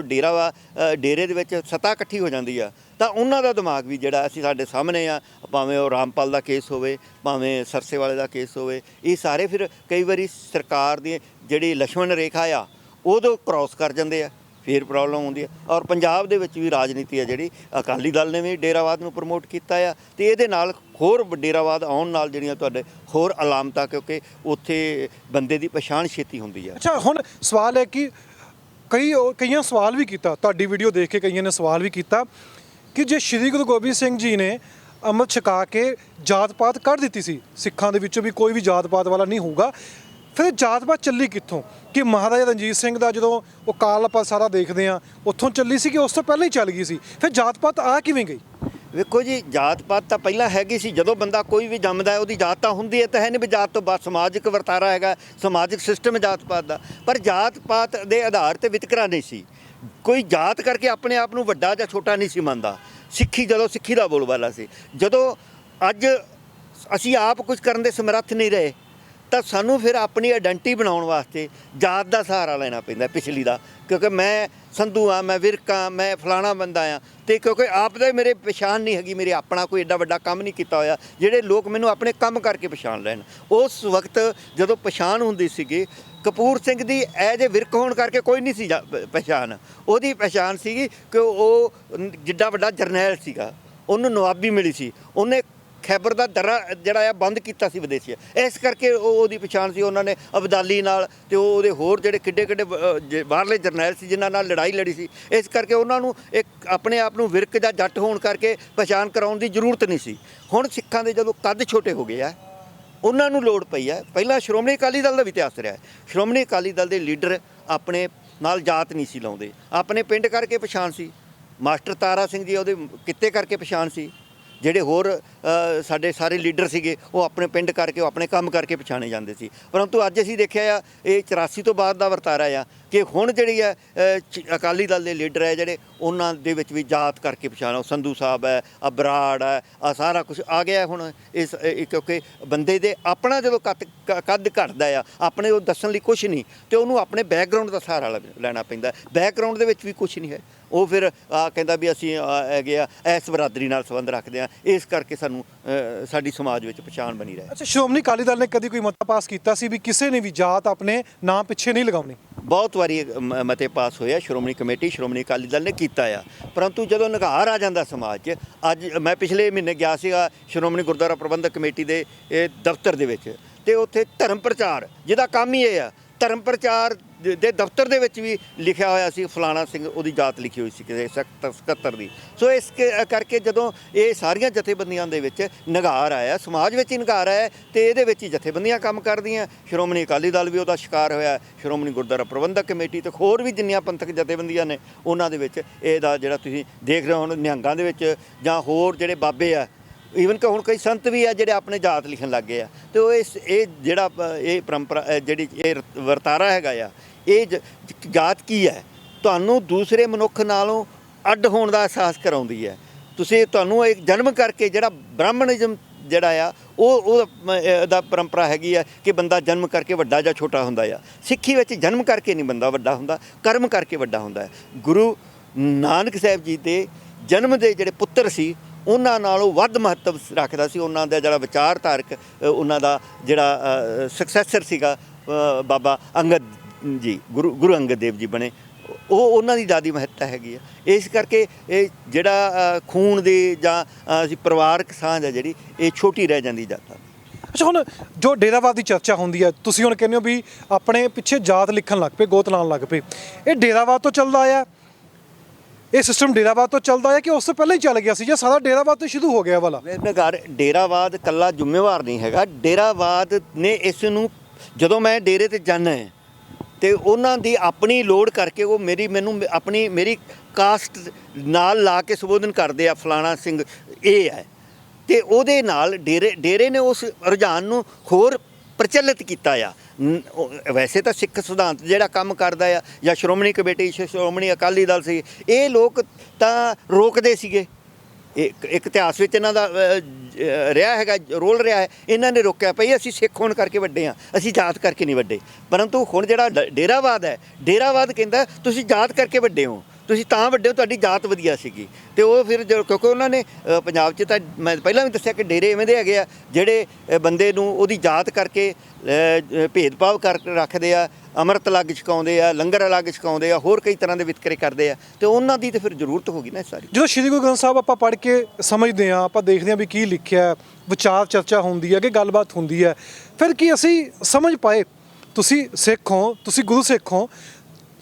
ਡੇਰੇ ਦੇ ਵਿੱਚ ਸੱਤਾ ਇਕੱਠੀ ਹੋ ਜਾਂਦੀ ਆ, ਤਾਂ ਉਹਨਾਂ ਦਾ ਦਿਮਾਗ ਵੀ ਜਿਹੜਾ ਅਸੀਂ ਸਾਡੇ ਸਾਹਮਣੇ ਆ, ਭਾਵੇਂ ਉਹ ਰਾਮਪਾਲ ਦਾ ਕੇਸ ਹੋਵੇ, ਭਾਵੇਂ ਸਰਸੇ ਵਾਲੇ ਦਾ ਕੇਸ ਹੋਵੇ, ਇਹ ਸਾਰੇ ਫਿਰ ਕਈ ਵਾਰੀ ਸਰਕਾਰ ਦੀ ਜਿਹੜੀ ਲਛਮਣ ਰੇਖਾ ਆ ਉਦੋਂ ਕ੍ਰੋਸ ਕਰ ਜਾਂਦੇ ਆ, ਫਿਰ ਪ੍ਰੋਬਲਮ ਹੁੰਦੀ ਹੈ। ਔਰ ਪੰਜਾਬ ਦੇ ਵਿੱਚ ਵੀ ਰਾਜਨੀਤੀ ਹੈ ਜਿਹੜੀ ਅਕਾਲੀ ਦਲ ਨੇ ਵੀ ਡੇਰਾਵਾਦ ਨੂੰ ਪ੍ਰਮੋਟ ਕੀਤਾ ਆ, ਤੇ ਇਹਦੇ ਨਾਲ ਹੋਰ ਡੇਰਾਵਾਦ ਆਉਣ ਨਾਲ ਜਿਹੜੀਆਂ ਤੁਹਾਡੇ ਹੋਰ ਅਲਾਮਤਾਂ, ਕਿਉਂਕਿ ਉੱਥੇ ਬੰਦੇ ਦੀ ਪਛਾਣ ਛੇਤੀ ਹੁੰਦੀ ਹੈ। ਅੱਛਾ, ਹੁਣ ਸਵਾਲ ਹੈ ਕਿ ਕਈਆਂ ਸਵਾਲ ਵੀ ਕੀਤਾ, ਤੁਹਾਡੀ ਵੀਡੀਓ ਦੇਖ ਕੇ ਕਈਆਂ ਨੇ ਸਵਾਲ ਵੀ ਕੀਤਾ ਕਿ ਜੇ ਸ਼੍ਰੀ ਗੁਰੂ ਗੋਬਿੰਦ ਸਿੰਘ ਜੀ ਨੇ ਅੰਮ੍ਰਿਤ ਛਕਾ ਕੇ ਜਾਤ ਪਾਤ ਕੱਢ ਦਿੱਤੀ ਸੀ, ਸਿੱਖਾਂ ਦੇ ਵਿੱਚੋਂ ਵੀ ਕੋਈ ਵੀ ਜਾਤ ਪਾਤ ਵਾਲਾ ਨਹੀਂ ਹੋਊਗਾ, ਫਿਰ ਜਾਤ ਪਾਤ ਚੱਲੀ ਕਿੱਥੋਂ? ਕਿ ਮਹਾਰਾਜਾ ਰਣਜੀਤ ਸਿੰਘ ਦਾ ਜਦੋਂ ਉਹ ਕਾਲ ਆਪਾਂ ਸਾਰਾ ਦੇਖਦੇ ਹਾਂ ਉੱਥੋਂ ਚੱਲੀ ਸੀ ਕਿ ਉਸ ਤੋਂ ਪਹਿਲਾਂ ਹੀ ਚੱਲ ਗਈ ਸੀ? ਫਿਰ ਜਾਤ ਪਾਤ ਆ ਕਿਵੇਂ ਗਈ? ਵੇਖੋ ਜੀ, ਜਾਤ ਪਾਤ ਤਾਂ ਪਹਿਲਾਂ ਹੈਗੀ ਸੀ। ਜਦੋਂ ਬੰਦਾ ਕੋਈ ਵੀ ਜੰਮਦਾ ਹੈ ਉਹਦੀ ਜਾਤ ਤਾਂ ਹੁੰਦੀ ਹੈ, ਤਾਂ ਹੈ ਨਹੀਂ ਵੀ ਜਾਤ ਤੋਂ ਬਾਅਦ ਸਮਾਜਿਕ ਵਰਤਾਰਾ ਹੈਗਾ, ਸਮਾਜਿਕ ਸਿਸਟਮ ਹੈ ਜਾਤ ਪਾਤ ਦਾ। ਪਰ ਜਾਤ ਪਾਤ ਦੇ ਆਧਾਰ ਤੇ ਵਿਤਕਰਾ ਨਹੀਂ ਸੀ। ਕੋਈ ਜਾਤ ਕਰਕੇ ਆਪਣੇ ਆਪ ਨੂੰ ਵੱਡਾ ਜਾਂ ਛੋਟਾ ਨਹੀਂ ਸੀ ਮੰਨਦਾ। ਸਿੱਖੀ ਜਦੋਂ ਸਿੱਖੀ ਦਾ ਬੋਲਬਾਲਾ ਸੀ, ਜਦੋਂ ਅੱਜ ਅਸੀਂ ਆਪ ਕੁਝ ਕਰਨ ਦੇ ਸਮਰੱਥ ਨਹੀਂ ਰਹੇ, ਤਾਂ ਸਾਨੂੰ ਫਿਰ ਆਪਣੀ ਆਇਡੈਂਟੀ ਬਣਾਉਣ ਵਾਸਤੇ ਜਾਤ ਦਾ ਸਹਾਰਾ ਲੈਣਾ ਪੈਂਦਾ, ਪਿਛਲੀ ਦਾ। ਕਿਉਂਕਿ ਮੈਂ ਸੰਧੂ ਹਾਂ, ਮੈਂ ਵਿਰਕ ਹਾਂ, ਮੈਂ ਫਲਾਣਾ ਬੰਦਾ ਹਾਂ, ਅਤੇ ਕਿਉਂਕਿ ਆਪ ਦਾ ਮੇਰੇ ਪਛਾਣ ਨਹੀਂ ਹੈਗੀ, ਮੇਰੇ ਆਪਣਾ ਕੋਈ ਐਡਾ ਵੱਡਾ ਕੰਮ ਨਹੀਂ ਕੀਤਾ ਹੋਇਆ ਜਿਹੜੇ ਲੋਕ ਮੈਨੂੰ ਆਪਣੇ ਕੰਮ ਕਰਕੇ ਪਛਾਣ ਲੈਣ। ਉਸ ਵਕਤ ਜਦੋਂ ਪਛਾਣ ਹੁੰਦੀ ਸੀਗੀ, ਕਪੂਰ ਸਿੰਘ ਦੀ ਐਜ ਏ ਵਿਰਕ ਹੋਣ ਕਰਕੇ ਕੋਈ ਨਹੀਂ ਸੀ ਪਛਾਣ। ਉਹਦੀ ਪਛਾਣ ਸੀਗੀ ਕਿ ਉਹ ਜਿੱਡਾ ਵੱਡਾ ਜਰਨੈਲ ਸੀਗਾ, ਉਹਨੂੰ ਨਵਾਬੀ ਮਿਲੀ ਸੀ, ਉਹਨੇ ਖੈਬਰ ਦਾ ਦਰਾ ਜਿਹੜਾ ਆ ਬੰਦ ਕੀਤਾ ਸੀ ਵਿਦੇਸ਼ੀ, ਇਸ ਕਰਕੇ ਉਹਦੀ ਪਛਾਣ ਸੀ। ਉਹਨਾਂ ਨੇ ਅਬਦਾਲੀ ਨਾਲ ਅਤੇ ਉਹਦੇ ਹੋਰ ਜਿਹੜੇ ਕਿੱਡੇ ਕਿੱਡੇ ਬਾਹਰਲੇ ਜਰਨੈਲ ਸੀ ਜਿਨ੍ਹਾਂ ਨਾਲ ਲੜਾਈ ਲੜੀ ਸੀ, ਇਸ ਕਰਕੇ ਉਹਨਾਂ ਨੂੰ ਇੱਕ ਆਪਣੇ ਆਪ ਨੂੰ ਵਿਰਕ ਜਾਂ ਜੱਟ ਹੋਣ ਕਰਕੇ ਪਛਾਣ ਕਰਾਉਣ ਦੀ ਜ਼ਰੂਰਤ ਨਹੀਂ ਸੀ। ਹੁਣ ਸਿੱਖਾਂ ਦੇ ਜਦੋਂ ਕੱਦ ਛੋਟੇ ਹੋ ਗਏ ਆ, ਉਹਨਾਂ ਨੂੰ ਲੋੜ ਪਈ ਹੈ। ਪਹਿਲਾਂ ਸ਼੍ਰੋਮਣੀ ਅਕਾਲੀ ਦਲ ਦਾ ਵੀ ਇਤਿਹਾਸ ਰਿਹਾ ਹੈ। ਸ਼੍ਰੋਮਣੀ ਅਕਾਲੀ ਦਲ ਦੇ ਲੀਡਰ ਆਪਣੇ ਨਾਲ ਜਾਤ ਨਹੀਂ ਸੀ ਲਾਉਂਦੇ, ਆਪਣੇ ਪਿੰਡ ਕਰਕੇ ਪਛਾਣ ਸੀ। ਮਾਸਟਰ ਤਾਰਾ ਸਿੰਘ ਜੀ ਉਹਦੇ ਕਿੱਤੇ ਕਰਕੇ ਪਛਾਣ ਸੀ। ਜਿਹੜੇ ਹੋਰ ਸਾਡੇ ਸਾਰੇ ਲੀਡਰ ਸੀਗੇ ਉਹ ਆਪਣੇ ਪਿੰਡ ਕਰਕੇ, ਉਹ ਆਪਣੇ ਕੰਮ ਕਰਕੇ ਪਛਾਣੇ ਜਾਂਦੇ ਸੀ। ਪਰੰਤੂ ਅੱਜ ਅਸੀਂ ਦੇਖਿਆ ਆ, ਇਹ 84 ਤੋਂ ਬਾਅਦ ਦਾ ਵਰਤਾਰਾ ਆ ਕਿ ਹੁਣ ਜਿਹੜੀ ਹੈ ਅਕਾਲੀ ਦਲ ਦੇ ਲੀਡਰ ਹੈ ਜਿਹੜੇ, ਉਹਨਾਂ ਦੇ ਵਿੱਚ ਵੀ ਜਾਤ ਕਰਕੇ ਪਛਾਣੋ। ਸੰਧੂ ਸਾਹਿਬ ਹੈ, ਬਰਾੜ ਹੈ, ਆ ਸਾਰਾ ਕੁਝ ਆ ਗਿਆ ਹੁਣ। ਇਸ ਕਿਉਂਕਿ ਬੰਦੇ ਦੇ ਆਪਣਾ ਜਦੋਂ ਕੱਦ ਘਟਦਾ ਆ, ਆਪਣੇ ਉਹ ਦੱਸਣ ਲਈ ਕੁਛ ਨਹੀਂ, ਅਤੇ ਉਹਨੂੰ ਆਪਣੇ ਬੈਕਗਰਾਊਂਡ ਦਾ ਸਹਾਰਾ ਲੈਣਾ ਪੈਂਦਾ। ਬੈਕਗਰਾਊਂਡ ਦੇ ਵਿੱਚ ਵੀ ਕੁਛ ਨਹੀਂ ਹੈ। ਉਹ ਫਿਰ ਕਹਿੰਦਾ ਵੀ ਅਸੀਂ ਹੈਗੇ ਆ, ਇਸ ਬਰਾਦਰੀ ਨਾਲ ਸੰਬੰਧ ਰੱਖਦੇ ਹਾਂ, ਇਸ ਕਰਕੇ ਸਾਨੂੰ ਸਾਡੀ ਸਮਾਜ ਵਿੱਚ ਪਛਾਣ ਬਣੀ ਰਹੇ। ਅੱਛਾ, ਸ਼੍ਰੋਮਣੀ ਅਕਾਲੀ ਦਲ ਨੇ ਕਦੀ ਕੋਈ ਮਤਾ ਪਾਸ ਕੀਤਾ ਸੀ ਵੀ ਕਿਸੇ ਨੇ ਵੀ ਜਾਤ ਆਪਣੇ ਨਾਂ ਪਿੱਛੇ ਨਹੀਂ ਲਗਾਉਣੀ? ਬਹੁਤ ਵਾਰੀ ਮਤੇ ਪਾਸ ਹੋਏ ਆ, ਸ਼੍ਰੋਮਣੀ ਕਮੇਟੀ, ਸ਼੍ਰੋਮਣੀ ਅਕਾਲੀ ਦਲ ਨੇ ਕੀਤਾ ਆ। ਪਰੰਤੂ ਜਦੋਂ ਨਿਘਾਰ ਆ ਜਾਂਦਾ ਸਮਾਜ 'ਚ, ਅੱਜ ਮੈਂ ਪਿਛਲੇ ਮਹੀਨੇ ਗਿਆ ਸੀਗਾ ਸ਼੍ਰੋਮਣੀ ਗੁਰਦੁਆਰਾ ਪ੍ਰਬੰਧਕ ਕਮੇਟੀ ਦੇ ਦਫ਼ਤਰ ਦੇ ਵਿੱਚ, ਅਤੇ ਉੱਥੇ ਧਰਮ ਪ੍ਰਚਾਰ, ਜਿਹਦਾ ਕੰਮ ਹੀ ਇਹ ਆ, ਧਰਮ ਪ੍ਰਚਾਰ ਦੇ ਦਫ਼ਤਰ ਦੇ ਵਿੱਚ ਵੀ ਲਿਖਿਆ ਹੋਇਆ ਸੀ ਫਲਾਣਾ ਸਿੰਘ, ਉਹਦੀ ਜਾਤ ਲਿਖੀ ਹੋਈ ਸੀ ਕਿਸੇ 77 ਦੀ। ਸੋ ਇਸ ਕਰਕੇ ਜਦੋਂ ਇਹ ਸਾਰੀਆਂ ਜਥੇਬੰਦੀਆਂ ਦੇ ਵਿੱਚ ਨਿਘਾਰ ਆਇਆ, ਸਮਾਜ ਵਿੱਚ ਹੀ ਨਿਘਾਰ ਆਇਆ, ਅਤੇ ਇਹਦੇ ਵਿੱਚ ਹੀ ਜਥੇਬੰਦੀਆਂ ਕੰਮ ਕਰਦੀਆਂ। ਸ਼੍ਰੋਮਣੀ ਅਕਾਲੀ ਦਲ ਵੀ ਉਹਦਾ ਸ਼ਿਕਾਰ ਹੋਇਆ, ਸ਼੍ਰੋਮਣੀ ਗੁਰਦੁਆਰਾ ਪ੍ਰਬੰਧਕ ਕਮੇਟੀ ਅਤੇ ਹੋਰ ਵੀ ਜਿੰਨੀਆਂ ਪੰਥਕ ਜਥੇਬੰਦੀਆਂ ਨੇ, ਉਹਨਾਂ ਦੇ ਵਿੱਚ ਇਹਦਾ ਜਿਹੜਾ ਤੁਸੀਂ ਦੇਖ ਰਹੇ ਹੋ ਹੁਣ ਨਿਹੰਗਾਂ ਦੇ ਵਿੱਚ, ਜਾਂ ਹੋਰ ਜਿਹੜੇ ਬਾਬੇ ਆ, ਈਵਨ ਕਿ ਹੁਣ ਕਈ ਸੰਤ ਵੀ ਆ ਜਿਹੜੇ ਆਪਣੇ ਜਾਤ ਲਿਖਣ ਲੱਗ ਗਏ ਆ। ਅਤੇ ਉਹ ਇਹ ਜਿਹੜਾ ਇਹ ਪਰੰਪਰਾ, ਜਿਹੜੀ ਇਹ ਵਰਤਾਰਾ ਹੈਗਾ ਆ, ਇਹ ਜਾਤ ਕੀ ਹੈ, ਤੁਹਾਨੂੰ ਦੂਸਰੇ ਮਨੁੱਖ ਨਾਲੋਂ ਅੱਡ ਹੋਣ ਦਾ ਅਹਿਸਾਸ ਕਰਾਉਂਦੀ ਹੈ। ਤੁਹਾਨੂੰ ਇੱਕ ਜਨਮ ਕਰਕੇ ਜਿਹੜਾ ਬ੍ਰਾਹਮਣਿਜ਼ਮ ਜਿਹੜਾ ਆ, ਉਹਦਾ ਪਰੰਪਰਾ ਹੈਗੀ ਆ ਕਿ ਬੰਦਾ ਜਨਮ ਕਰਕੇ ਵੱਡਾ ਜਾਂ ਛੋਟਾ ਹੁੰਦਾ ਆ। ਸਿੱਖੀ ਵਿੱਚ ਜਨਮ ਕਰਕੇ ਨਹੀਂ ਬੰਦਾ ਵੱਡਾ ਹੁੰਦਾ, ਕਰਮ ਕਰਕੇ ਵੱਡਾ ਹੁੰਦਾ ਹੈ। ਗੁਰੂ ਨਾਨਕ ਸਾਹਿਬ ਜੀ ਦੇ ਜਨਮ ਦੇ ਜਿਹੜੇ ਪੁੱਤਰ ਸੀ, ਉਹਨਾਂ ਨਾਲੋਂ ਵੱਧ ਮਹੱਤਵ ਰੱਖਦਾ ਸੀ ਉਹਨਾਂ ਦਾ ਜਿਹੜਾ ਵਿਚਾਰਧਾਰਕ, ਉਹਨਾਂ ਦਾ ਜਿਹੜਾ ਸਕਸੈਸਰ ਸੀਗਾ ਬਾਬਾ ਅੰਗਦ ਜੀ, ਗੁਰੂ ਅੰਗਦ ਦੇਵ ਜੀ ਬਣੇ, ਉਹਨਾਂ ਦੀ ਜ਼ਿਆਦਾ ਮਹੱਤਤਾ ਹੈਗੀ ਆ। ਇਸ ਕਰਕੇ ਇਹ ਜਿਹੜਾ ਖੂਨ ਦੀ ਜਾਂ ਅਸੀਂ ਪਰਿਵਾਰਕ ਸਾਂਝ ਹੈ ਜਿਹੜੀ, ਇਹ ਛੋਟੀ ਰਹਿ ਜਾਂਦੀ ਜਾਂਦਾ। ਅੱਛਾ, ਹੁਣ ਜੋ ਡੇਰਾਵਾਦ ਦੀ ਚਰਚਾ ਹੁੰਦੀ ਹੈ, ਤੁਸੀਂ ਹੁਣ ਕਹਿੰਦੇ ਹੋ ਵੀ ਆਪਣੇ ਪਿੱਛੇ ਜਾਤ ਲਿਖਣ ਲੱਗ ਪਏ, ਗੋਤ ਲਾਉਣ ਲੱਗ ਪਏ, ਇਹ ਡੇਰਾਵਾਦ ਤੋਂ ਚੱਲਦਾ ਆ? ਇਹ ਸਿਸਟਮ ਡੇਰਾਵਾਦ ਤੋਂ ਚੱਲਦਾ ਹੈ ਕਿ ਉਸ ਤੋਂ ਪਹਿਲਾਂ ਹੀ ਚੱਲ ਗਿਆ ਸੀ, ਜਾਂ ਸਾਰਾ ਡੇਰਾਵਾਦ ਤੋਂ ਸ਼ੁਰੂ ਹੋ ਗਿਆ ਵਾਲਾ? ਨਗਾਰ ਡੇਰਾਵਾਦ ਇਕੱਲਾ ਜ਼ਿੰਮੇਵਾਰ ਨਹੀਂ ਹੈਗਾ। ਡੇਰਾਵਾਦ ਨੇ ਇਸ ਨੂੰ, ਜਦੋਂ ਮੈਂ ਡੇਰੇ 'ਤੇ ਜਾਂਦਾ ਹੈ ਅਤੇ ਉਹਨਾਂ ਦੀ ਆਪਣੀ ਲੋੜ ਕਰਕੇ ਉਹ ਮੇਰੀ ਕਾਸਟ ਨਾਲ ਲਾ ਕੇ ਸੰਬੋਧਨ ਕਰਦੇ ਆ, ਫਲਾਣਾ ਸਿੰਘ ਇਹ ਹੈ, ਅਤੇ ਉਹਦੇ ਨਾਲ ਡੇਰੇ ਨੇ ਉਸ ਰੁਝਾਨ ਨੂੰ ਹੋਰ ਪ੍ਰਚਲਿਤ ਕੀਤਾ ਆ। ਵੈਸੇ ਤਾਂ ਸਿੱਖ ਸਿਧਾਂਤ ਜਿਹੜਾ ਕੰਮ ਕਰਦਾ ਆ, ਜਾਂ ਸ਼੍ਰੋਮਣੀ ਕਮੇਟੀ, ਸ਼੍ਰੋਮਣੀ ਅਕਾਲੀ ਦਲ ਸੀ, ਇਹ ਲੋਕ ਤਾਂ ਰੋਕਦੇ ਸੀਗੇ। ਇੱਕ ਇਤਿਹਾਸ ਵਿੱਚ ਇਹਨਾਂ ਦਾ ਰਿਹਾ ਹੈਗਾ, ਰੋਲ ਰਿਹਾ ਹੈ, ਇਹਨਾਂ ਨੇ ਰੋਕਿਆ ਭਈ ਅਸੀਂ ਸਿੱਖ ਹੋਣ ਕਰਕੇ ਵੱਡੇ ਹਾਂ, ਅਸੀਂ ਜਾਤ ਕਰਕੇ ਨਹੀਂ ਵੱਡੇ। ਪਰੰਤੂ ਹੁਣ ਜਿਹੜਾ ਡੇਰਾਵਾਦ ਹੈ, ਡੇਰਾਵਾਦ ਕਹਿੰਦਾ ਤੁਸੀਂ ਜਾਤ ਕਰਕੇ ਵੱਡੇ ਹੋ, ਤੁਸੀਂ ਤਾਂ ਵੱਡੇ ਹੋ, ਤੁਹਾਡੀ ਜਾਤ ਵਧੀਆ ਸੀਗੀ। ਤੇ ਉਹ ਫਿਰ ਕਿਉਂਕਿ ਉਹਨਾਂ ਨੇ ਪੰਜਾਬ 'ਚ ਤਾਂ ਮੈਂ ਪਹਿਲਾਂ ਵੀ ਦੱਸਿਆ ਕਿ ਡੇਰੇ ਐਵੇਂ ਦੇ ਹੈਗੇ ਆ ਜਿਹੜੇ ਬੰਦੇ ਨੂੰ ਉਹਦੀ ਜਾਤ ਕਰਕੇ ਭੇਦਭਾਵ ਕਰਕੇ ਰੱਖਦੇ ਆ, ਅੰਮ੍ਰਿਤ ਅਲੱਗ ਛਕਾਉਂਦੇ ਆ, ਲੰਗਰ ਅਲੱਗ ਛਕਾਉਂਦੇ ਆ, ਹੋਰ ਕਈ ਤਰ੍ਹਾਂ ਦੇ ਵਿਤਕਰੇ ਕਰਦੇ ਆ। ਤੇ ਉਹਨਾਂ ਦੀ ਤਾਂ ਫਿਰ ਜ਼ਰੂਰਤ ਹੋ ਗਈ ਨਾ ਸਾਰੀ। ਜਦੋਂ ਸ਼੍ਰੀ ਗੁਰੂ ਗ੍ਰੰਥ ਸਾਹਿਬ ਆਪਾਂ ਪੜ੍ਹ ਕੇ ਸਮਝਦੇ ਹਾਂ, ਆਪਾਂ ਦੇਖਦੇ ਹਾਂ ਵੀ ਕੀ ਲਿਖਿਆ, ਵਿਚਾਰ ਚਰਚਾ ਹੁੰਦੀ ਹੈ ਕਿ ਗੱਲਬਾਤ ਹੁੰਦੀ ਹੈ, ਫਿਰ ਕੀ ਅਸੀਂ ਸਮਝ ਪਾਏ? ਤੁਸੀਂ ਸਿੱਖ ਹੋ, ਤੁਸੀਂ ਗੁਰੂ ਸਿੱਖ ਹੋ,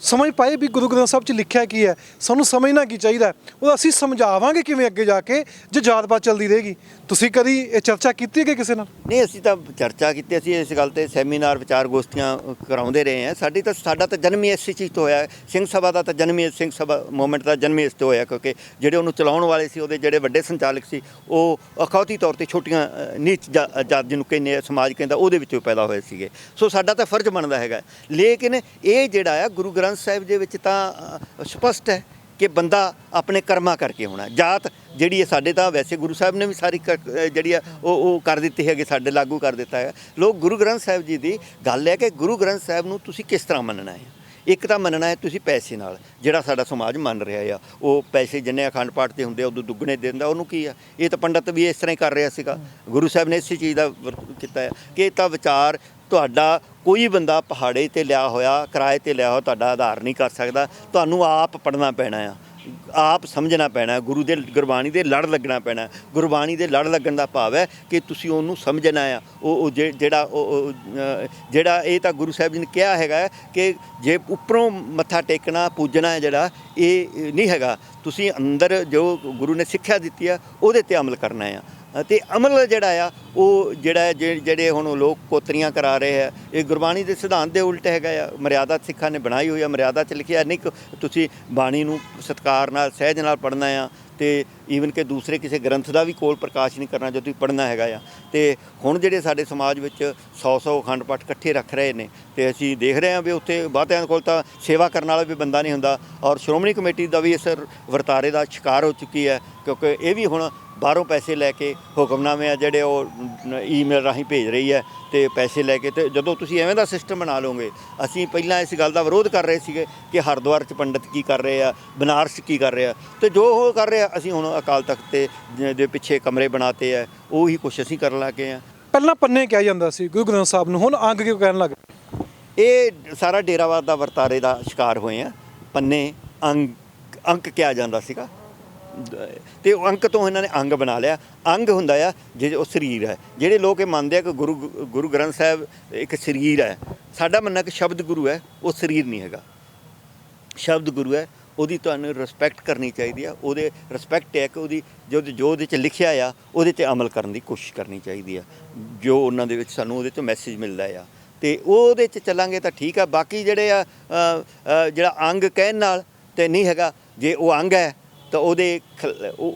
ਸਮਝ ਪਾਏ ਵੀ ਗੁਰੂ ਗ੍ਰੰਥ ਸਾਹਿਬ 'ਚ ਲਿਖਿਆ ਕੀ ਹੈ, ਸਾਨੂੰ ਸਮਝਣਾ ਕੀ ਚਾਹੀਦਾ, ਉਹ ਅਸੀਂ ਸਮਝਾਵਾਂਗੇ ਕਿਵੇਂ ਅੱਗੇ ਜਾ ਕੇ ਜੇ ਜਾਤ ਪਾਤ ਚੱਲਦੀ ਰਹੇਗੀ? ਤੁਸੀਂ ਕਦੀ ਇਹ ਚਰਚਾ ਕੀਤੀ ਹੈ ਕਿ ਕਿਸੇ ਨਾਲ? ਨਹੀਂ, ਅਸੀਂ ਤਾਂ ਚਰਚਾ ਕੀਤੀ, ਅਸੀਂ ਇਸ ਗੱਲ ਤੇ ਸੈਮੀਨਾਰ ਵਿਚਾਰ ਗੋਸ਼ਟੀਆਂ ਕਰਾਉਂਦੇ ਰਹੇ ਹਾਂ। ਸਾਡਾ ਤਾਂ ਜਨਮ ਹੀ ਇਸੇ ਚੀਜ਼ ਤੋਂ ਹੋਇਆ। ਸਿੰਘ ਸਭਾ ਦਾ ਤਾਂ ਜਨਮ ਹੀ, ਸਿੰਘ ਸਭਾ ਮੂਵਮੈਂਟ ਦਾ ਜਨਮ ਹੀ ਇਸ ਤੋਂ ਹੋਇਆ, ਕਿਉਂਕਿ ਜਿਹੜੇ ਉਹਨੂੰ ਚਲਾਉਣ ਵਾਲੇ ਸੀ, ਉਹਦੇ ਜਿਹੜੇ ਵੱਡੇ ਸੰਚਾਲਕ ਸੀ, ਉਹ ਅਖੌਤੀ ਤੌਰ ਤੇ ਛੋਟੀਆਂ ਨੀਚ ਜਾਤ ਜਿਹਨੂੰ ਕਹਿੰਦੇ ਆ, ਸਮਾਜ ਕਹਿੰਦਾ, ਉਹਦੇ ਵਿੱਚੋਂ ਪੈਦਾ ਹੋਏ ਸੀਗੇ। ਸੋ ਸਾਡਾ ਤਾਂ ਫਰਜ਼ ਬਣਦਾ ਹੈਗਾ। ਲੇਕਿਨ ਇਹ ਜਿਹੜਾ ਆ ਗੁਰੂ ਗ੍ਰੰਥ ਸਾਹਿਬ ਦੇ ਵਿੱਚ ਤਾਂ ਸਪਸ਼ਟ ਹੈ ਕਿ ਬੰਦਾ ਆਪਣੇ ਕਰਮਾਂ ਕਰਕੇ ਹੋਣਾ। ਜਾਤ ਜਿਹੜੀ ਹੈ ਸਾਡੇ ਤਾਂ ਵੈਸੇ ਗੁਰੂ ਸਾਹਿਬ ਨੇ ਵੀ ਸਾਰੀ ਜਿਹੜੀ ਆ ਉਹ ਕਰ ਦਿੱਤੀ ਹੈਗੀ, ਸਾਡੇ ਲਾਗੂ ਕਰ ਦਿੱਤਾ ਹੈ। ਲੋਕ ਗੁਰੂ ਗ੍ਰੰਥ ਸਾਹਿਬ ਜੀ ਦੀ ਗੱਲ ਹੈ ਕਿ ਗੁਰੂ ਗ੍ਰੰਥ ਸਾਹਿਬ ਨੂੰ ਤੁਸੀਂ ਕਿਸ ਤਰ੍ਹਾਂ ਮੰਨਣਾ ਹੈ। ਇੱਕ ਤਾਂ ਮੰਨਣਾ ਹੈ ਤੁਸੀਂ ਪੈਸੇ ਨਾਲ, ਜਿਹੜਾ ਸਾਡਾ ਸਮਾਜ ਮੰਨ ਰਿਹਾ ਆ, ਉਹ ਪੈਸੇ ਜਿੰਨੇ ਅਖੰਡ ਪਾਠ 'ਤੇ ਹੁੰਦੇ ਉਦੋਂ ਦੁੱਗਣੇ ਦਿੰਦਾ, ਉਹਨੂੰ ਕੀ ਆ? ਇਹ ਤਾਂ ਪੰਡਤ ਵੀ ਇਸ ਤਰ੍ਹਾਂ ਹੀ ਕਰ ਰਿਹਾ ਸੀਗਾ। ਗੁਰੂ ਸਾਹਿਬ ਨੇ ਇਸੇ ਚੀਜ਼ ਦਾ ਕੀਤਾ ਹੈ ਕਿ ਇਹ ਤਾਂ ਵਿਚਾਰ ਤੁਹਾਡਾ ਕੋਈ ਬੰਦਾ ਪਹਾੜੇ 'ਤੇ ਲਿਆ ਹੋਇਆ, ਕਿਰਾਏ 'ਤੇ ਲਿਆ ਹੋਇਆ ਤੁਹਾਡਾ ਆਧਾਰ ਨਹੀਂ ਕਰ ਸਕਦਾ। ਤੁਹਾਨੂੰ ਆਪ ਪੜ੍ਹਨਾ ਪੈਣਾ ਆ, ਆਪ ਸਮਝਣਾ ਪੈਣਾ, ਗੁਰੂ ਦੇ ਗੁਰਬਾਣੀ ਦੇ ਲੜ ਲੱਗਣਾ ਪੈਣਾ। ਗੁਰਬਾਣੀ ਦੇ ਲੜ ਲੱਗਣ ਦਾ ਭਾਵ ਹੈ ਕਿ ਤੁਸੀਂ ਉਹਨੂੰ ਸਮਝਣਾ ਆ। ਜਿਹੜਾ ਇਹ ਤਾਂ ਗੁਰੂ ਸਾਹਿਬ ਜੀ ਨੇ ਕਿਹਾ ਹੈਗਾ ਕਿ ਜੇ ਉੱਪਰੋਂ ਮੱਥਾ ਟੇਕਣਾ ਪੂਜਣਾ ਹੈ ਜਿਹੜਾ, ਇਹ ਨਹੀਂ ਹੈਗਾ। ਤੁਸੀਂ ਅੰਦਰ ਜੋ ਗੁਰੂ ਨੇ ਸਿੱਖਿਆ ਦਿੱਤੀ ਆ ਉਹਦੇ 'ਤੇ ਅਮਲ ਕਰਨਾ ਆ। ਅਤੇ ਅਮਲ ਜਿਹੜਾ ਆ ਉਹ ਜਿਹੜੇ ਹੁਣ ਲੋਕ ਕੋਤਰੀਆਂ ਕਰਾ ਰਹੇ ਆ, ਇਹ ਗੁਰਬਾਣੀ ਦੇ ਸਿਧਾਂਤ ਦੇ ਉਲਟ ਹੈਗਾ ਆ। ਮਰਿਆਦਾ ਸਿੱਖਾਂ ਨੇ ਬਣਾਈ ਹੋਈ ਆ, ਮਰਿਆਦਾ 'ਚ ਲਿਖਿਆ ਨਹੀਂ ਕਿ ਤੁਸੀਂ ਬਾਣੀ ਨੂੰ ਸਤਿਕਾਰ ਨਾਲ, ਸਹਿਜ ਨਾਲ ਪੜ੍ਹਨਾ ਆ, ਅਤੇ ਈਵਨ ਕਿ ਦੂਸਰੇ ਕਿਸੇ ਗ੍ਰੰਥ ਦਾ ਵੀ ਕੋਲ ਪ੍ਰਕਾਸ਼ ਨਹੀਂ ਕਰਨਾ ਜੋ ਤੁਸੀਂ ਪੜ੍ਹਨਾ ਹੈਗਾ ਆ। ਅਤੇ ਹੁਣ ਜਿਹੜੇ ਸਾਡੇ ਸਮਾਜ ਵਿੱਚ 100 ਅਖੰਡ ਪਾਠ ਇਕੱਠੇ ਰੱਖ ਰਹੇ ਨੇ, ਅਤੇ ਅਸੀਂ ਦੇਖ ਰਹੇ ਹਾਂ ਵੀ ਉੱਥੇ ਬਹੁਤਿਆਂ ਕੋਲ ਤਾਂ ਸੇਵਾ ਕਰਨ ਵਾਲਾ ਵੀ ਬੰਦਾ ਨਹੀਂ ਹੁੰਦਾ। ਔਰ ਸ਼੍ਰੋਮਣੀ ਕਮੇਟੀ ਦਾ ਵੀ ਇਸ ਵਰਤਾਰੇ ਦਾ ਸ਼ਿਕਾਰ ਹੋ ਚੁੱਕੀ ਹੈ, ਕਿਉਂਕਿ ਇਹ ਵੀ ਹੁਣ ਬਾਹਰੋਂ ਪੈਸੇ ਲੈ ਕੇ ਹੁਕਮਨਾਮੇ ਆ ਜਿਹੜੇ ਉਹ ਈਮੇਲ ਰਾਹੀਂ ਭੇਜ ਰਹੀ ਹੈ, ਅਤੇ ਪੈਸੇ ਲੈ ਕੇ। ਅਤੇ ਜਦੋਂ ਤੁਸੀਂ ਐਵੇਂ ਦਾ ਸਿਸਟਮ ਬਣਾ ਲਓਗੇ, ਅਸੀਂ ਪਹਿਲਾਂ ਇਸ ਗੱਲ ਦਾ ਵਿਰੋਧ ਕਰ ਰਹੇ ਸੀਗੇ ਕਿ ਹਰਿਦੁਆਰ 'ਚ ਪੰਡਤ ਕੀ ਕਰ ਰਹੇ ਆ, ਬਨਾਰਸ ਕੀ ਕਰ ਰਹੇ ਆ, ਅਤੇ ਜੋ ਉਹ ਕਰ ਰਹੇ ਆ ਅਸੀਂ ਹੁਣ ਅਕਾਲ ਤਖਤ ਦੇ ਪਿੱਛੇ ਕਮਰੇ ਬਣਾਤੇ ਆ, ਉਹੀ ਕੁਛ ਅਸੀਂ ਕਰਨ ਲੱਗ ਗਏ ਆ। ਪਹਿਲਾਂ ਪੰਨੇ ਕਿਹਾ ਜਾਂਦਾ ਸੀ ਗੁਰੂ ਗ੍ਰੰਥ ਸਾਹਿਬ ਨੂੰ, ਹੁਣ ਅੰਗ ਕਿਉਂ ਕਹਿਣ ਲੱਗ ਪਏ? ਇਹ ਸਾਰਾ ਡੇਰਾਵਾਦ ਦਾ ਵਰਤਾਰੇ ਦਾ ਸ਼ਿਕਾਰ ਹੋਏ ਆ। ਪੰਨੇ ਅੰਕ ਕਿਹਾ ਜਾਂਦਾ ਸੀਗਾ, ਅਤੇ ਉਹ ਅੰਕ ਤੋਂ ਇਹਨਾਂ ਨੇ ਅੰਗ ਬਣਾ ਲਿਆ। ਅੰਗ ਹੁੰਦਾ ਆ ਜੇ ਉਹ ਸਰੀਰ ਹੈ। ਜਿਹੜੇ ਲੋਕ ਇਹ ਮੰਨਦੇ ਆ ਕਿ ਗੁਰੂ ਗ੍ਰੰਥ ਸਾਹਿਬ ਇੱਕ ਸਰੀਰ ਹੈ, ਸਾਡਾ ਮੰਨਣਾ ਕਿ ਸ਼ਬਦ ਗੁਰੂ ਹੈ, ਉਹ ਸਰੀਰ ਨਹੀਂ ਹੈਗਾ। ਸ਼ਬਦ ਗੁਰੂ ਹੈ, ਉਹਦੀ ਤੁਹਾਨੂੰ ਰਿਸਪੈਕਟ ਕਰਨੀ ਚਾਹੀਦੀ ਆ। ਉਹਦੇ ਰਿਸਪੈਕਟ ਹੈ ਕਿ ਉਹਦੀ ਜੋ ਉਹਦੇ 'ਚ ਲਿਖਿਆ ਆ ਉਹਦੇ 'ਤੇ ਅਮਲ ਕਰਨ ਦੀ ਕੋਸ਼ਿਸ਼ ਕਰਨੀ ਚਾਹੀਦੀ ਆ, ਜੋ ਉਹਨਾਂ ਦੇ ਵਿੱਚ ਸਾਨੂੰ ਉਹਦੇ 'ਚੋਂ ਮੈਸੇਜ ਮਿਲਦਾ ਆ, ਅਤੇ ਉਹਦੇ 'ਚ ਚੱਲਾਂਗੇ ਤਾਂ ਠੀਕ ਆ। ਬਾਕੀ ਜਿਹੜੇ ਆ ਜਿਹੜਾ ਅੰਗ ਕਹਿਣ ਨਾਲ ਤਾਂ ਨਹੀਂ ਹੈਗਾ। ਜੇ ਉਹ ਅੰਗ ਹੈ ਤਾਂ ਉਹਦੇ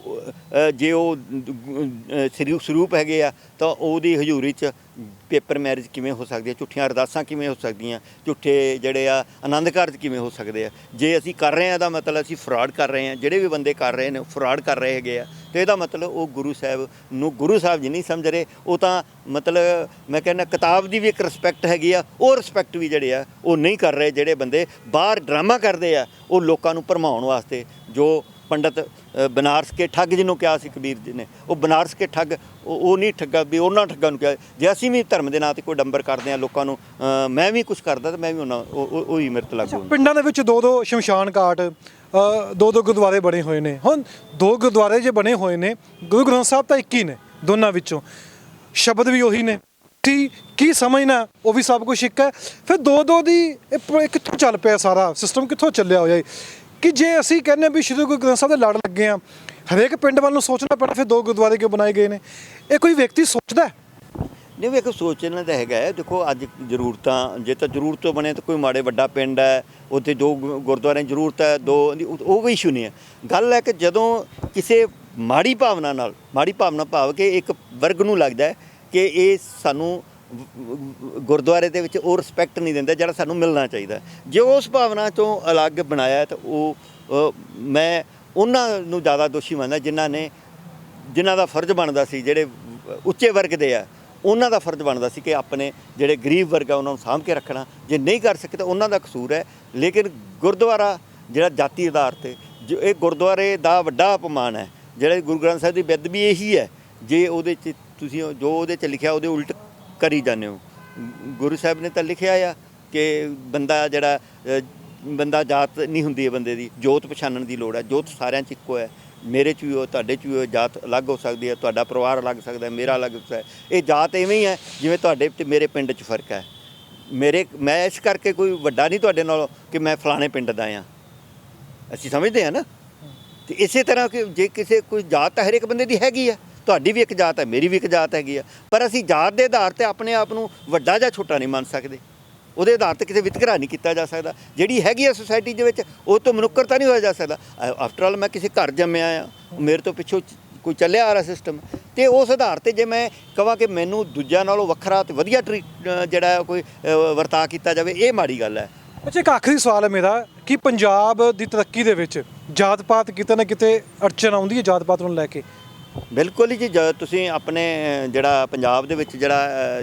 ਜੇ ਉਹ ਸਰੂਪ ਹੈਗੇ ਆ ਤਾਂ ਉਹਦੀ ਹਜ਼ੂਰੀ 'ਚ ਪੇਪਰ ਮੈਰਿਜ ਕਿਵੇਂ ਹੋ ਸਕਦੀ ਹੈ, ਝੂਠੀਆਂ ਅਰਦਾਸਾਂ ਕਿਵੇਂ ਹੋ ਸਕਦੀਆਂ, ਝੂਠੇ ਜਿਹੜੇ ਆ ਆਨੰਦ ਕਾਰਜ ਕਿਵੇਂ ਹੋ ਸਕਦੇ ਆ। ਜੇ ਅਸੀਂ ਕਰ ਰਹੇ ਹਾਂ ਇਹਦਾ ਮਤਲਬ ਅਸੀਂ ਫਰਾਡ ਕਰ ਰਹੇ ਹਾਂ। ਜਿਹੜੇ ਵੀ ਬੰਦੇ ਕਰ ਰਹੇ ਨੇ ਫਰਾਡ ਕਰ ਰਹੇ ਹੈਗੇ ਆ, ਅਤੇ ਇਹਦਾ ਮਤਲਬ ਉਹ ਗੁਰੂ ਸਾਹਿਬ ਨੂੰ ਗੁਰੂ ਸਾਹਿਬ ਜੀ ਨਹੀਂ ਸਮਝ ਰਹੇ। ਉਹ ਤਾਂ ਮਤਲਬ ਮੈਂ ਕਹਿੰਦਾ ਕਿਤਾਬ ਦੀ ਵੀ ਇੱਕ ਰਿਸਪੈਕਟ ਹੈਗੀ ਆ, ਉਹ ਰਿਸਪੈਕਟ ਵੀ ਜਿਹੜੇ ਆ ਉਹ ਨਹੀਂ ਕਰ ਰਹੇ। ਜਿਹੜੇ ਬੰਦੇ ਬਾਹਰ ਡਰਾਮਾ ਕਰਦੇ ਆ ਉਹ ਲੋਕਾਂ ਨੂੰ ਭਰਮਾਉਣ ਵਾਸਤੇ, ਜੋ ਪੰਡਤ ਬਨਾਰਸ ਕੇ ਠੱਗ ਜਿਹਨੂੰ ਕਿਹਾ ਸੀ ਕਬੀਰ ਜੀ ਨੇ, ਉਹ ਬਨਾਰਸ ਕੇ ਠੱਗ ਉਹ ਨਹੀਂ ਠੱਗਾ ਵੀ ਉਹਨਾਂ ਠੱਗਾਂ ਨੂੰ ਕਿਹਾ। ਜੇ ਅਸੀਂ ਵੀ ਧਰਮ ਦੇ ਨਾਂ 'ਤੇ ਕੋਈ ਡੰਬਰ ਕਰਦੇ ਹਾਂ ਲੋਕਾਂ ਨੂੰ, ਮੈਂ ਵੀ ਕੁਛ ਕਰਦਾ ਤਾਂ ਮੈਂ ਵੀ ਉਹਨਾਂ ਉਹੀ ਮੇਰੇ ਤੇ ਲਾਗੂ। ਪਿੰਡਾਂ ਦੇ ਵਿੱਚ 2-2 ਸ਼ਮਸ਼ਾਨ ਘਾਟ, 2-2 ਗੁਰਦੁਆਰੇ ਬਣੇ ਹੋਏ ਨੇ। ਹੁਣ 2 ਗੁਰਦੁਆਰੇ ਜੇ ਬਣੇ ਹੋਏ ਨੇ, ਗੁਰੂ ਗ੍ਰੰਥ ਸਾਹਿਬ ਤਾਂ ਇੱਕ ਹੀ ਨੇ ਦੋਨਾਂ ਵਿੱਚੋਂ, ਸ਼ਬਦ ਵੀ ਉਹੀ ਨੇ, ਕੀ ਸਮਝਣਾ ਉਹ ਵੀ ਸਭ ਕੁਛ ਇੱਕ ਹੈ। ਫਿਰ 2-2 ਦੀ ਇਹ ਕਿੱਥੋਂ ਚੱਲ ਪਿਆ ਸਾਰਾ ਸਿਸਟਮ, ਕਿੱਥੋਂ ਚੱਲਿਆ ਹੋਇਆ ਕਿ ਜੇ ਅਸੀਂ ਕਹਿੰਦੇ ਵੀ ਸ਼੍ਰੀ ਗੁਰੂ ਗ੍ਰੰਥ ਸਾਹਿਬ ਦੇ ਲੜ ਲੱਗੇ ਆ, ਹਰੇਕ ਪਿੰਡ ਵੱਲ ਨੂੰ ਸੋਚਣਾ ਪੈਣਾ ਫਿਰ 2 ਗੁਰਦੁਆਰੇ ਕਿਉਂ ਬਣਾਏ ਗਏ ਨੇ? ਇਹ ਕੋਈ ਵਿਅਕਤੀ ਸੋਚਦਾ? ਨਹੀਂ, ਵੇਖੋ ਸੋਚਣਾ ਤਾਂ ਹੈਗਾ ਹੈ। ਦੇਖੋ ਅੱਜ ਜ਼ਰੂਰਤਾਂ, ਜੇ ਤਾਂ ਜ਼ਰੂਰਤ ਤੋਂ ਬਣੇ ਤਾਂ ਕੋਈ ਮਾੜੇ ਵੱਡਾ ਪਿੰਡ ਹੈ ਉੱਥੇ 2 ਗੁਰਦੁਆਰਿਆਂ ਦੀ ਜ਼ਰੂਰਤ ਹੈ, 2 ਉਹ ਵੀ ਇਸ਼ੂ ਨਹੀਂ ਹੈ। ਗੱਲ ਹੈ ਕਿ ਜਦੋਂ ਕਿਸੇ ਮਾੜੀ ਭਾਵਨਾ ਭਾਵ ਕਿ ਇੱਕ ਵਰਗ ਨੂੰ ਲੱਗਦਾ ਹੈ ਕਿ ਇਹ ਸਾਨੂੰ ਗੁਰਦੁਆਰੇ ਦੇ ਵਿੱਚ ਉਹ ਰਿਸਪੈਕਟ ਨਹੀਂ ਦਿੰਦਾ ਜਿਹੜਾ ਸਾਨੂੰ ਮਿਲਣਾ ਚਾਹੀਦਾ। ਜੇ ਉਸ ਭਾਵਨਾ ਤੋਂ ਅਲੱਗ ਬਣਾਇਆ ਤਾਂ ਉਹ ਮੈਂ ਉਹਨਾਂ ਨੂੰ ਜ਼ਿਆਦਾ ਦੋਸ਼ੀ ਮੰਨਦਾ ਜਿਨ੍ਹਾਂ ਦਾ ਫਰਜ਼ ਬਣਦਾ ਸੀ, ਜਿਹੜੇ ਉੱਚੇ ਵਰਗ ਦੇ ਆ, ਉਹਨਾਂ ਦਾ ਫਰਜ਼ ਬਣਦਾ ਸੀ ਕਿ ਆਪਣੇ ਜਿਹੜੇ ਗਰੀਬ ਵਰਗ ਆ ਉਹਨਾਂ ਨੂੰ ਸਾਂਭ ਕੇ ਰੱਖਣਾ। ਜੇ ਨਹੀਂ ਕਰ ਸਕੇ ਤਾਂ ਉਹਨਾਂ ਦਾ ਕਸੂਰ ਹੈ। ਲੇਕਿਨ ਗੁਰਦੁਆਰਾ ਜਿਹੜਾ ਜਾਤੀ ਆਧਾਰ 'ਤੇ ਜੋ ਇਹ ਗੁਰਦੁਆਰੇ ਦਾ ਵੱਡਾ ਅਪਮਾਨ ਹੈ। ਜਿਹੜੇ ਗੁਰੂ ਗ੍ਰੰਥ ਸਾਹਿਬ ਦੀ ਬੇਅਦਬੀ ਇਹੀ ਹੈ, ਜੇ ਉਹਦੇ 'ਚ ਤੁਸੀਂ ਜੋ ਉਹਦੇ 'ਚ ਲਿਖਿਆ ਉਹਦੇ ਉਲਟ ਕਰੀ ਜਾਂਦੇ ਹੋ। ਗੁਰੂ ਸਾਹਿਬ ਨੇ ਤਾਂ ਲਿਖਿਆ ਆ ਕਿ ਬੰਦਾ ਜਿਹੜਾ ਬੰਦਾ ਜਾਤ ਨਹੀਂ ਹੁੰਦੀ ਹੈ ਬੰਦੇ ਦੀ, ਜੋਤ ਪਛਾਣਨ ਦੀ ਲੋੜ ਹੈ। ਜੋਤ ਸਾਰਿਆਂ 'ਚ ਇੱਕੋ ਹੈ। ਮੇਰੇ 'ਚ ਵੀ ਹੋ, ਤੁਹਾਡੇ 'ਚ ਵੀ ਹੋ। ਜਾਤ ਅਲੱਗ ਹੋ ਸਕਦੀ ਹੈ, ਤੁਹਾਡਾ ਪਰਿਵਾਰ ਅਲੱਗ ਸਕਦਾ, ਮੇਰਾ ਅਲੱਗ ਸਕਦਾ। ਇਹ ਜਾਤ ਐਵੇਂ ਹੀ ਹੈ ਜਿਵੇਂ ਤੁਹਾਡੇ ਤੇ ਮੇਰੇ ਪਿੰਡ 'ਚ ਫਰਕ ਹੈ। ਮੈਂ ਇਸ ਕਰਕੇ ਕੋਈ ਵੱਡਾ ਨਹੀਂ ਤੁਹਾਡੇ ਨਾਲ ਕਿ ਮੈਂ ਫਲਾਣੇ ਪਿੰਡ ਦਾ ਹਾਂ। ਅਸੀਂ ਸਮਝਦੇ ਹਾਂ ਨਾ। ਤੇ ਇਸੇ ਤਰ੍ਹਾਂ ਕਿ ਜੇ ਕਿਸੇ ਕੋਈ ਜਾਤ ਤਾਂ ਹਰੇਕ ਬੰਦੇ ਦੀ ਹੈਗੀ ਆ, ਤੁਹਾਡੀ ਵੀ ਇੱਕ ਜਾਤ ਹੈ, ਮੇਰੀ ਵੀ ਇੱਕ ਜਾਤ ਹੈਗੀ ਆ, ਪਰ ਅਸੀਂ ਜਾਤ ਦੇ ਆਧਾਰ 'ਤੇ ਆਪਣੇ ਆਪ ਨੂੰ ਵੱਡਾ ਜਾਂ ਛੋਟਾ ਨਹੀਂ ਮੰਨ ਸਕਦੇ। ਉਹਦੇ ਆਧਾਰ 'ਤੇ ਕਿਸੇ ਵਿਤਕਰਾ ਨਹੀਂ ਕੀਤਾ ਜਾ ਸਕਦਾ। ਜਿਹੜੀ ਹੈਗੀ ਆ ਸੁਸਾਇਟੀ ਦੇ ਵਿੱਚ, ਉਹ ਤੋਂ ਮਨੁੱਖਰਤਾ ਨਹੀਂ ਹੋਇਆ ਜਾ ਸਕਦਾ। ਆਫਟਰ ਆਲ ਮੈਂ ਕਿਸੇ ਘਰ ਜੰਮਿਆ ਆ, ਮੇਰੇ ਤੋਂ ਪਿੱਛੋਂ ਕੋਈ ਚੱਲਿਆ ਆ ਰਿਹਾ ਸਿਸਟਮ, ਅਤੇ ਉਸ ਆਧਾਰ 'ਤੇ ਜੇ ਮੈਂ ਕਹਾਂ ਕਿ ਮੈਨੂੰ ਦੂਜਿਆਂ ਨਾਲੋਂ ਵੱਖਰਾ ਅਤੇ ਵਧੀਆ ਜਿਹੜਾ ਕੋਈ ਵਰਤਾਅ ਕੀਤਾ ਜਾਵੇ, ਇਹ ਮਾੜੀ ਗੱਲ ਹੈ। ਅੱਛਾ, ਇੱਕ ਆਖਰੀ ਸਵਾਲ ਹੈ ਮੇਰਾ ਕਿ ਪੰਜਾਬ ਦੀ ਤਰੱਕੀ ਦੇ ਵਿੱਚ ਜਾਤ ਪਾਤ ਕਿਤੇ ਨਾ ਕਿਤੇ ਅੜਚਨ ਆਉਂਦੀ ਹੈ ਜਾਤ ਪਾਤ ਨੂੰ ਲੈ ਕੇ? ਬਿਲਕੁਲ ਹੀ ਜੀ। ਜਦ ਤੁਸੀਂ ਆਪਣੇ ਜਿਹੜਾ ਪੰਜਾਬ ਦੇ ਵਿੱਚ ਜਿਹੜਾ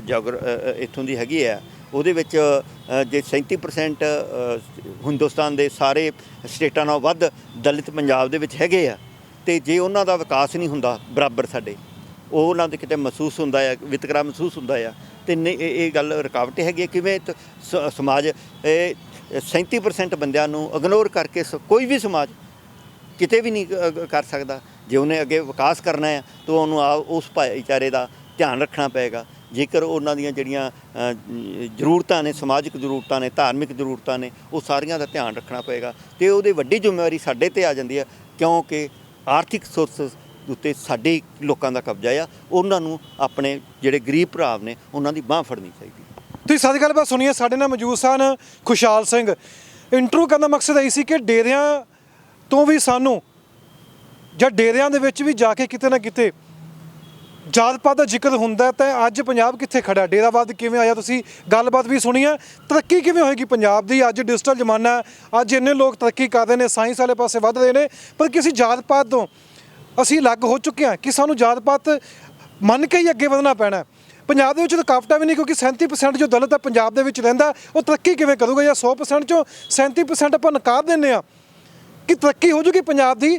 ਇੱਥੋਂ ਦੀ ਹੈਗੀ ਹੈ, ਉਹਦੇ ਵਿੱਚ ਜੇ 37% ਹਿੰਦੁਸਤਾਨ ਦੇ ਸਾਰੇ ਸਟੇਟਾਂ ਨਾਲੋਂ ਵੱਧ ਦਲਿਤ ਪੰਜਾਬ ਦੇ ਵਿੱਚ ਹੈਗੇ ਆ, ਅਤੇ ਜੇ ਉਹਨਾਂ ਦਾ ਵਿਕਾਸ ਨਹੀਂ ਹੁੰਦਾ ਬਰਾਬਰ ਸਾਡੇ, ਉਹ ਉਹਨਾਂ ਦੇ ਕਿਤੇ ਮਹਿਸੂਸ ਹੁੰਦਾ ਆ, ਵਿਤਕਰਾ ਮਹਿਸੂਸ ਹੁੰਦਾ ਆ। ਅਤੇ ਇਹ ਗੱਲ ਰੁਕਾਵਟ ਹੈਗੀ ਹੈ। ਕਿਵੇਂ ਸਮਾਜ 37% ਬੰਦਿਆਂ ਨੂੰ ਇਗਨੋਰ ਕਰਕੇ ਕੋਈ ਵੀ ਸਮਾਜ ਕਿਤੇ ਵੀ ਨਹੀਂ ਕਰ ਸਕਦਾ। ਜੇ ਉਹਨੇ ਅੱਗੇ ਵਿਕਾਸ ਕਰਨਾ ਹੈ ਤਾਂ ਉਹਨੂੰ ਉਸ ਭਾਈਚਾਰੇ ਦਾ ਧਿਆਨ ਰੱਖਣਾ ਪਏਗਾ। ਜੇਕਰ ਉਹਨਾਂ ਦੀਆਂ ਜਿਹੜੀਆਂ ਜ਼ਰੂਰਤਾਂ ਨੇ, ਸਮਾਜਿਕ ਜ਼ਰੂਰਤਾਂ ਨੇ, ਧਾਰਮਿਕ ਜ਼ਰੂਰਤਾਂ ਨੇ, ਉਹ ਸਾਰੀਆਂ ਦਾ ਧਿਆਨ ਰੱਖਣਾ ਪਏਗਾ। ਅਤੇ ਉਹਦੀ ਵੱਡੀ ਜ਼ਿੰਮੇਵਾਰੀ ਸਾਡੇ 'ਤੇ ਆ ਜਾਂਦੀ ਹੈ, ਕਿਉਂਕਿ ਆਰਥਿਕ ਸੋਰਸਿਸ ਉੱਤੇ ਸਾਡੇ ਲੋਕਾਂ ਦਾ ਕਬਜ਼ਾ ਆ। ਉਹਨਾਂ ਨੂੰ ਆਪਣੇ ਜਿਹੜੇ ਗਰੀਬ ਭਰਾ ਨੇ ਉਹਨਾਂ ਦੀ ਬਾਂਹ ਫੜਨੀ ਚਾਹੀਦੀ। ਤੁਸੀਂ ਸਾਰੀ ਗੱਲਬਾਤ ਸੁਣੀਏ। ਸਾਡੇ ਨਾਲ ਮੌਜੂਦ ਸਨ ਖੁਸ਼ਹਾਲ ਸਿੰਘ। ਇੰਟਰਵਿਊ ਕਰਨ ਦਾ ਮਕਸਦ ਇਹ ਸੀ ਕਿ ਡੇਰਿਆਂ ਤੋਂ ਵੀ ਸਾਨੂੰ, ਜਾਂ ਡੇਰਿਆਂ ਦੇ ਵਿੱਚ ਵੀ ਜਾ ਕੇ ਕਿਤੇ ਨਾ ਕਿਤੇ ਜਾਤ ਪਾਤ ਦਾ ਜ਼ਿਕਰ ਹੁੰਦਾ ਤਾਂ ਅੱਜ ਪੰਜਾਬ ਕਿੱਥੇ ਖੜਾ, ਡੇਰਾਵਾਦ ਕਿਵੇਂ ਆਇਆ, ਤੁਸੀਂ ਗੱਲਬਾਤ ਵੀ ਸੁਣੀ ਹੈ। ਤਰੱਕੀ ਕਿਵੇਂ ਹੋਏਗੀ ਪੰਜਾਬ ਦੀ? ਅੱਜ ਡਿਜੀਟਲ ਜ਼ਮਾਨਾ, ਅੱਜ ਇੰਨੇ ਲੋਕ ਤਰੱਕੀ ਕਰ ਰਹੇ ਨੇ, ਸਾਇੰਸ ਵਾਲੇ ਪਾਸੇ ਵੱਧ ਰਹੇ ਨੇ, ਪਰ ਕਿਸੇ ਜਾਤ ਪਾਤ ਤੋਂ ਅਸੀਂ ਅਲੱਗ ਹੋ ਚੁੱਕੇ ਹਾਂ ਕਿ ਸਾਨੂੰ ਜਾਤ ਪਾਤ ਮੰਨ ਕੇ ਹੀ ਅੱਗੇ ਵਧਣਾ ਪੈਣਾ। ਪੰਜਾਬ ਦੇ ਵਿੱਚ ਰੁਕਾਵਟਾਂ ਵੀ ਨਹੀਂ, ਕਿਉਂਕਿ 37% ਜੋ ਦਲਿਤ ਹੈ ਪੰਜਾਬ ਦੇ ਵਿੱਚ ਰਹਿੰਦਾ, ਉਹ ਤਰੱਕੀ ਕਿਵੇਂ ਕਰੂਗਾ? ਜਾਂ 100% ਚੋਂ 37% ਆਪਾਂ ਨਕਾਰ ਦਿੰਦੇ ਹਾਂ ਕਿ ਤਰੱਕੀ ਹੋ ਜੂਗੀ ਪੰਜਾਬ ਦੀ।